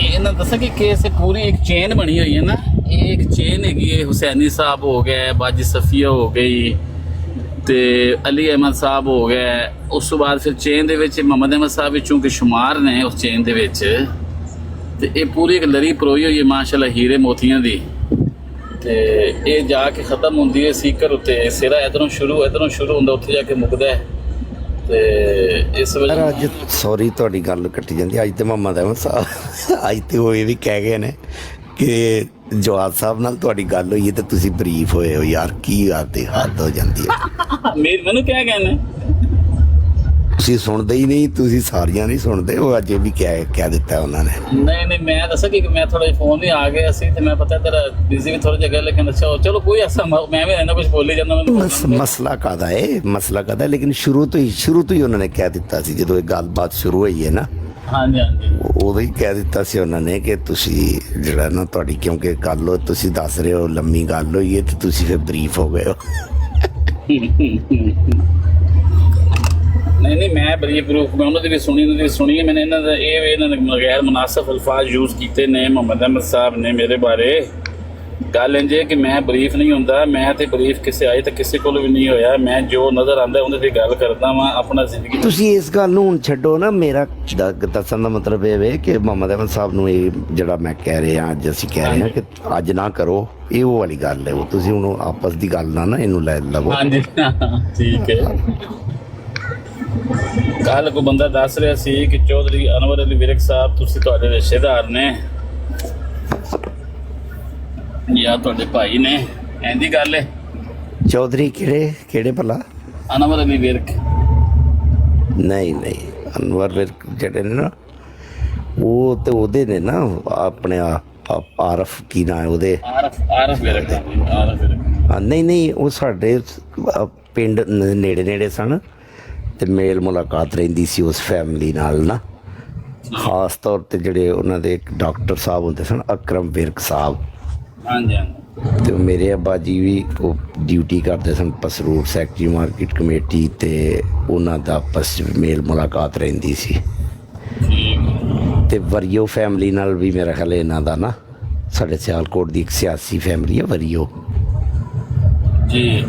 ਇਹਨਾਂ ਦਾ ਦੱਸਾਂ ਕਿ ਕੇਸ ਪੂਰੀ ਇੱਕ ਚੇਨ ਬਣੀ ਹੋਈ ਹੈ ਨਾ, ਇਹ ਇੱਕ ਚੇਨ ਹੈਗੀ ਹੈ। ਹੁਸੈਨੀ ਸਾਹਿਬ ਹੋ ਗਏ, ਬਾਜੀ ਸਫੀਆ ਹੋ ਗਈ ਤੇ ਅਲੀ ਅਹਿਮਦ ਸਾਹਿਬ ਹੋ ਗਏ। ਉਸ ਤੋਂ ਬਾਅਦ ਫਿਰ ਚੇਨ ਦੇ ਵਿੱਚ ਮੁਹੰਮਦ ਅਹਿਮਦ ਸਾਹਿਬ ਵਿੱਚੋਂ ਕਿ ਸ਼ੁਮਾਰ ਨੇ ਉਸ ਚੇਨ ਦੇ ਵਿੱਚ। ਤੇ ਇਹ ਪੂਰੀ ਇੱਕ ਲੜੀ ਪਰੋਈ ਹੋਈ ਹੈ ਮਾਸ਼ਾਅੱਲਾ ਹੀਰੇ ਮੋਤੀਆਂ ਦੀ। ਤੇ ਇਹ ਜਾ ਕੇ ਖਤਮ ਹੁੰਦੀ ਹੈ ਸੀਕਰ ਉੱਤੇ, ਸਿਰਾ ਇਧਰੋਂ ਸ਼ੁਰੂ ਹੁੰਦਾ, ਉੱਥੇ ਜਾ ਕੇ ਮੁੱਕਦਾ ਹੈ। ਤੇ ਇਸ ਪਰ ਵਜ੍ਹਾ ਅੱਜ ਸੌਰੀ ਤੁਹਾਡੀ ਗੱਲ ਕੱਟੀ ਜਾਂਦੀ। ਅੱਜ ਤੇ ਮੁਹੰਮਦ ਅਹਿਮਦ ਸਾਹਿਬ ਅੱਜ ਤੇ ਉਹ ਇਹ ਵੀ ਕਹਿ ਗਏ ਨੇ ਕਿ ਜਵਾਦ ਸਾਹਿਬ ਨਾਲ ਤੁਹਾਡੀ ਗੱਲ ਹੋਈ ਹੈ ਤੇ ਤੁਸੀਂ ਬਰੀਫ ਹੋਏ ਹੋ। ਯਾਰ ਕੀ ਆਤੇ ਹੱਦ ਹੋ ਜਾਂਦੀ ਹੈ। ਮੈਨੂੰ ਕਹਿ ਗਏ ਨੇ, ਤੁਸੀਂ ਸੁਣਦੇ ਹੀ ਨਹੀਂ, ਤੁਸੀਂ ਸਾਰੀਆਂ ਨਹੀਂ ਸੁਣਦੇ। ਉਹ ਅੱਜ ਇਹ ਵੀ ਕਹਿ ਦਿੱਤਾ ਉਹਨਾਂ ਨੇ। ਨਹੀਂ ਮੈਂ ਦੱਸਾਂ ਕਿ ਮੈਂ ਥੋੜਾ ਜਿਹਾ ਫੋਨ ਵੀ ਆ ਗਿਆ ਸੀ ਤੇ ਮੈਂ ਪਤਾ ਤੇਰਾ ਬਿਜ਼ੀ ਵੀ ਥੋੜੀ ਜਗ੍ਹਾ, ਲੇਕਿਨ ਅੱਛਾ ਚਲੋ ਕੋਈ ਐਸਾ ਮੈਂ ਵੀ ਇਹਨਾਂ ਕੁਝ ਬੋਲੀ ਜਾਂਦਾ ਮੈਨੂੰ ਮਸਲਾ ਕਾਹਦਾ ਹੈ ਲੇਕਿਨ ਸ਼ੁਰੂ ਤੋਂ ਹੀ ਉਹਨਾਂ ਨੇ ਕਹਿ ਦਿੱਤਾ ਸੀ। ਜਦੋਂ ਇਹ ਗੱਲਬਾਤ ਸ਼ੁਰੂ ਹੋਈ ਹੈ ਨਾ, ਹਾਂਜੀ ਉਦੋਂ ਹੀ ਕਹਿ ਦਿੱਤਾ ਸੀ ਉਹਨਾਂ ਨੇ ਕਿ ਤੁਸੀਂ ਜਿਹੜਾ ਨਾ ਤੁਹਾਡੀ, ਕਿਉਂਕਿ ਗੱਲ ਉਹ ਤੁਸੀਂ ਦੱਸ ਰਹੇ ਹੋ ਲੰਮੀ ਗੱਲ ਹੋਈ ਹੈ ਤੇ ਤੁਸੀਂ ਫਿਰ ਬਰੀਫ ਹੋ ਗਏ ਹੋ। ਨਹੀਂ ਮੈਂ ਬਰੀਫ ਪ੍ਰੂਫ ਮੈਂ ਉਹਨਾਂ ਦੀ ਵੀ ਸੁਣੀ ਮੈंने ਇਹਨਾਂ ਨੇ ਗੈਰ ਮੁਨਾਸਿਬ ਅਲਫਾਜ਼ ਯੂਜ਼ ਕੀਤੇ ਨੇ ਮੁਹੰਮਦ ਅਹਿਮਦ ਸਾਹਿਬ ਨੇ ਮੇਰੇ ਬਾਰੇ। ਗੱਲ ਇੰਜ ਹੈ ਕਿ ਮੈਂ ਬਰੀਫ ਨਹੀਂ ਹੁੰਦਾ, ਮੈਂ ਤੇ ਬਰੀਫ ਕਿਸੇ ਆਏ ਤਾਂ ਕਿਸੇ ਕੋਲ ਵੀ ਨਹੀਂ ਹੋਇਆ। ਮੈਂ ਜੋ ਨਜ਼ਰ ਆਉਂਦਾ ਉਹਦੇ ਤੇ ਗੱਲ ਕਰਦਾ ਵਾਂ ਆਪਣਾ ਜ਼ਿੰਦਗੀ। ਤੁਸੀਂ ਇਸ ਗੱਲ ਨੂੰ ਹੁਣ ਛੱਡੋ ਨਾ। ਮੇਰਾ ਦੱਸਣ ਦਾ ਮਤਲਬ ਇਹ ਵੇ ਕਿ ਮੁਹੰਮਦ ਅਹਿਮਦ ਸਾਹਿਬ ਨੂੰ ਇਹ ਜਿਹੜਾ ਮੈਂ ਕਹਿ ਰਿਹਾ, ਅੱਜ ਅਸੀਂ ਕਹਿ ਰਹੇ ਹਾਂ ਕਿ ਅੱਜ ਨਾ ਕਰੋ, ਇਹ ਉਹ ਵਾਲੀ ਗੱਲ ਹੈ। ਉਹ ਤੁਸੀਂ ਹੁਣ ਆਪਸ ਦੀ ਗੱਲ ਨਾ ਇਹਨੂੰ ਲੈ ਲਵੋ। ਹਾਂਜੀ ਠੀਕ ਹੈ। ਕੱਲ ਕੋ ਬੰਦਾ ਦੱਸ ਰਿਹਾ ਸੀ ਕਿ ਚੌਧਰੀ ਅਨਵਰ ਅਲੀ ਵਿਰਕ ਸਾਹਿਬ ਤੁਸੀਂ ਤੁਹਾਡੇ ਰਿਸ਼ਤੇਦਾਰ ਨੇ ਜਾਂ ਤੁਹਾਡੇ ਭਾਈ ਨੇ, ਐਂਦੀ ਗੱਲ ਹੈ। ਚੌਧਰੀ ਕਿਹੜੇ ਭਲਾ? ਅਨਵਰ ਅਲੀ ਵਿਰਕ। ਨਹੀਂ ਅਨਵਰ ਵਿਰਕ ਜਿਹੜੇ ਨੇ ਨਾ, ਉਹ ਤੇ ਉਹਦੇ ਨੇ ਨਾ ਆਪਣੇ ਆਰਫ ਕੀ ਨਾਂ ਹੈ ਉਹਦੇ? ਆਰਫ ਵਿਰਕ। ਨਹੀਂ ਉਹ ਸਾਡੇ ਪਿੰਡ ਨੇੜੇ ਸਨ ਤੇ ਮੇਲ ਮੁਲਾਕਾਤ ਰਹਿੰਦੀ ਸੀ ਉਸ ਫੈਮਿਲੀ ਨਾਲ ਨਾ। ਖਾਸ ਤੌਰ ਤੇ ਜਿਹੜੇ ਉਹਨਾਂ ਦੇ ਇੱਕ ਡਾਕਟਰ ਸਾਹਿਬ ਹੁੰਦੇ ਸਨ, ਅਕਰਮ ਵਿਰਕ ਸਾਹਿਬ। ਹਾਂਜੀ ਤੇ ਮੇਰੇ ਅੱਬਾ ਜੀ ਵੀ ਉਹ ਡਿਊਟੀ ਕਰਦੇ ਸਨ ਪਸਰੂਰ ਸੈਕਟਰੀ ਮਾਰਕੀਟ ਕਮੇਟੀ, ਤੇ ਉਹਨਾਂ ਦਾ ਆਪਸ 'ਚ ਮੇਲ ਮੁਲਾਕਾਤ ਰਹਿੰਦੀ ਸੀ। ਤੇ ਵਰੀਓ ਫੈਮਿਲੀ ਨਾਲ ਵੀ ਮੇਰਾ ਖਿਆਲ ਇਹਨਾਂ ਦਾ ਨਾ, ਸਾਡੇ ਸਿਆਲਕੋਟ ਦੀ ਇੱਕ ਸਿਆਸੀ ਫੈਮਿਲੀ ਹੈ ਵਰੀਓ ਜੀ।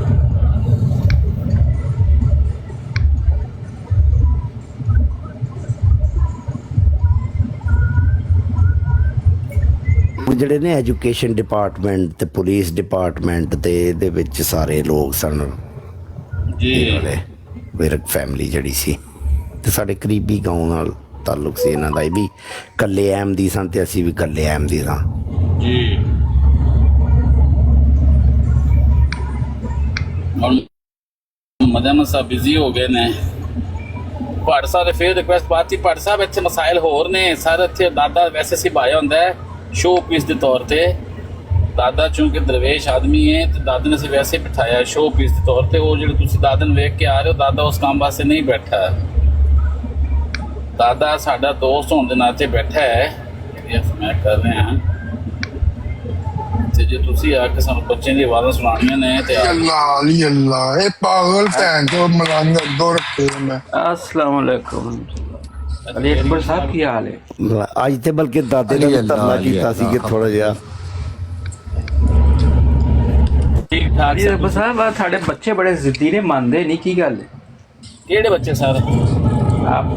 ਜਿਹੜੇ ਨੇ ਐਜੂਕੇਸ਼ਨ ਡਿਪਾਰਟਮੈਂਟ ਤੇ ਪੁਲਿਸ ਡਿਪਾਰਟਮੈਂਟ ਤੇ ਇਹਦੇ ਵਿੱਚ ਸਾਰੇ ਲੋਕ ਸਨ ਜੀ। ਵਿਰਕ ਫੈਮਿਲੀ ਜਿਹੜੀ ਸੀ, ਤੇ ਸਾਡੇ ਕਰੀਬੀ ਗਾਉਂ ਨਾਲ ਤਾਲੁਕ ਸੀ ਇਹਨਾਂ ਦਾ। ਇਹ ਵੀ ਕੱਲੇ ਅਹਿਮਦੀ ਸਨ ਤੇ ਅਸੀਂ ਵੀ ਕੱਲੇ ਅਹਿਮਦੀ ਸਾਂ ਜੀ। ਮੁਹੰਮਦ ਅਹਿਮਦ ਸਾਹਿਬ ਬਿਜ਼ੀ ਹੋ ਗਏ ਨੇ। ਭੱਟ ਸਾਹਿਬ ਨੇ ਫਿਰ ਰਿਕੁਐਸਟ ਪਾਤੀ, ਭੱਟ ਸਾਹਿਬ ਇੱਥੇ ਮਸਾਇਲ ਹੋਰ ਨੇ ਸਰ। ਇੱਥੇ ਦਾਦਾ ਵੈਸੇ ਸਿਭਾਇਆ ਹੁੰਦਾ ਹੈ ਸ਼ੋ ਪੀਸ ਦੇ ਤੌਰ ਤੇ। ਦਾਦਾ ਚੂੰਕਿ ਦਰਵੇਸ਼ ਆਦਮੀ ਹੈ ਤੇ ਦਾਦੇ ਨੇ ਵੈਸੇ ਬਿਠਾਇਆ ਸ਼ੋ ਪੀਸ ਦੇ ਤੌਰ ਤੇ। ਉਹ ਜਿਹੜੇ ਤੁਸੀਂ ਦਾਦੇ ਨੂੰ ਵੇਖ ਕੇ ਆ ਰਹੇ ਹੋ, ਦਾਦਾ ਉਸ ਕੰਮ ਵਾਸਤੇ ਨਹੀਂ ਬੈਠਾ। ਦਾਦਾ ਸਾਡਾ ਦੋਸਤ ਹੋਣ ਦੇ ਨਾਤੇ ਬੈਠਾ ਹੈ। ਯਸ ਮੈਂ ਕਰ ਰਿਹਾ ਹਾਂ। ਤੇ ਜੇ ਤੁਸੀਂ ਆ ਕੇ ਸਾਨੂੰ ਬੱਚਿਆਂ ਦੀ ਆਵਾਜ਼ਾਂ ਸੁਣਾਉਣੀਆਂ ਨੇ ਤੇ ਅੱਲਾਹ ਇਹ ਪਾਗਲ ਭੈਣ ਤੋਂ ਮਲਾਂਗਾ ਦੋ ਰੱਖੇ ਮੈਂ। अस्सलाम वालेकुम अली अकबर साहब की हाल है? ਅੱਜ ਤੇ ਬਲਕਿ ਦਾਦੇ ਨੇ ਤਰਲਾ ਕੀਤਾ ਸੀ ਕਿ ਥੋੜਾ ਜਿਹਾ ਠੀਕ ਠਾਕ अली अकबर साहब साढ़े बच्चे बड़े जिद्दी ने मानते नहीं की गल है? ਕਿਹੜੇ ਬੱਚੇ ਸਾਰੇ? आप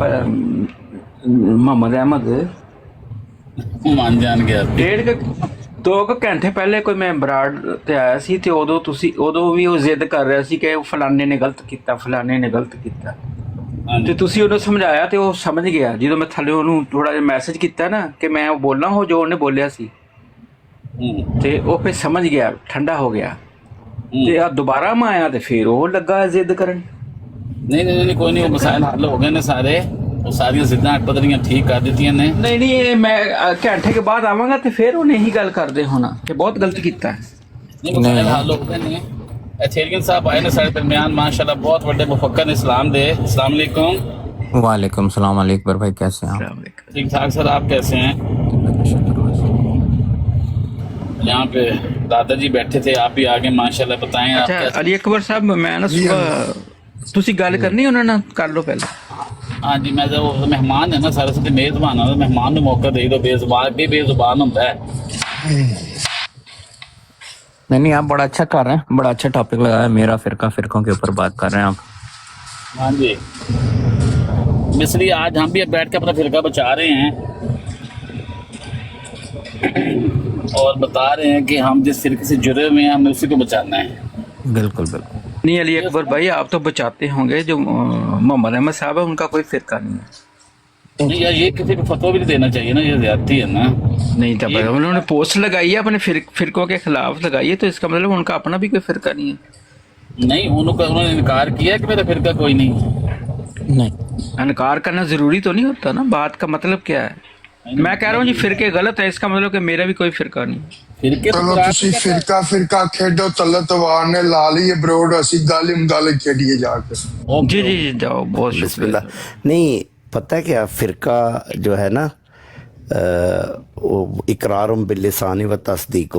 मोहम्मद अहमद ਮੰਨ ਜਾਣਗੇ ਆਪ। 2 ਘੰਟੇ ਪਹਿਲੇ ਕੋਈ ਮੈਂ ਬਰਾੜ ਤੇ ਆਇਆ ਸੀ ਤੇ ਉਦੋਂ ਵੀ ਉਹ ਜ਼ਿੱਦ ਕਰ ਰਿਹਾ ਸੀ ਕਿ ਫਲਾਣੇ ਨੇ ਗਲਤ ਕੀਤਾ ਤੇ ਤੁਸੀਂ ਉਹਨੂੰ ਸਮਝਾਇਆ ਤੇ ਉਹ ਸਮਝ ਗਿਆ। ਜਦੋਂ ਮੈਂ ਥੱਲੇ ਉਹਨੂੰ ਥੋੜਾ ਜਿਹਾ ਮੈਸੇਜ ਕੀਤਾ ਨਾ ਕਿ ਮੈਂ ਉਹ ਬੋਲਾਂ ਉਹ ਜੋ ਉਹਨੇ ਬੋਲਿਆ ਸੀ, ਤੇ ਉਹ ਫਿਰ ਸਮਝ ਗਿਆ, ਠੰਡਾ ਹੋ ਗਿਆ। ਤੇ ਆ ਦੁਬਾਰਾ ਮੈਂ ਆਇਆ ਤੇ ਫਿਰ ਉਹ ਲੱਗਾ ਜ਼ਿੱਦ ਕਰਨ। ਨਹੀਂ ਕੋਈ ਨਹੀਂ, ਉਹ ਮਸਾਇਲ ਹੱਲ ਹੋ ਗਏ ਨੇ ਸਾਰੇ। ਉਹ ਸਾਰੀਆਂ ਜ਼ਿੱਦਾਂ ਬਦਲੀਆਂ ਠੀਕ ਕਰ ਦਿੱਤੀਆਂ ਨੇ। ਨਹੀਂ ਇਹ ਮੈਂ ਘੰਟੇ ਕੇ ਬਾਅਦ ਆਵਾਂਗਾ ਤੇ ਫਿਰ ਉਹਨੇ ਇਹੀ ਗੱਲ ਕਰਦੇ ਹੋਣਾ ਕਿ ਬਹੁਤ ਗਲਤ ਕੀਤਾ ਹੈ। ਨਹੀਂ ਮਸਾਇਲ ਹੱਲ ਹੋ ਗਏ ਨੇ। एथेरियन साहब आए ने सारे दरमियान माशाल्लाह बहुत बड़े मुफक्कर इस्लाम दे। अस्सलाम वालेकुम। वालेकुम सलाम अली अकबर भाई, कैसे हैं आप? ठीक ठाक सर, आप कैसे हैं? यहाँ पे दादाजी बैठे थे, आप भी आगे माशाल्लाह बताएं। अच्छा अली अकबर साहब मैं ना सुबह तुसी गल करनी उन्होंने कर लो पहले। हाँ जी, मैं वो मेहमान है ना सारे से मेजबान है, मेहमान ने मौका दे दो, बेजुबान भी बेजुबान होता है। नहीं आप बड़ा अच्छा कर रहे हैं, बड़ा अच्छा टॉपिक लगाया, मेरा फिरका फिरकों के ऊपर बात कर रहे हैं आप। हाँ जी, इसलिए आज हम भी अब बैठ के अपना फिरका बचा रहे हैं और बता रहे हैं कि हम जिस फिरके से जुड़े हुए हैं हमें उसी को बचाना है। बिल्कुल बिल्कुल। नहीं अली अकबर भाई, आप तो बचाते होंगे, जो मोहम्मद अहमद साहब है उनका कोई फिरका नहीं है। नहीं यार, ये किसी को फतवा भी नहीं देना चाहिए ना, ये ज्यादती है ना। नहीं था भाई, उन्होंने पोस्ट लगाई है अपने फिरकों के खिलाफ लगाई है, तो इसका मतलब उनका अपना भी कोई फिरका नहीं है। नहीं, उन्होंने इनकार किया कि मेरा फिरका कोई नहीं है। नहीं, इनकार करना जरूरी तो नहीं होता ना, बात का मतलब क्या है? मैं कह रहा हूँ जी फिरके गलत है, इसका मतलब कि मेरा भी कोई फिरका नहीं। फिरके तो चलो तुसी फिरका फिरका खेडो, तलतवार ने ला ली ब्रोड, असी गालिम गाल खेडिए जाके। जी जी जी, जाओ, बहुत शुक्रिया। बिस्मिल्लाह। नहीं, पता है क्या, फिरका जो है ना, वो इकरार बिल्लिसानी व तस्दीक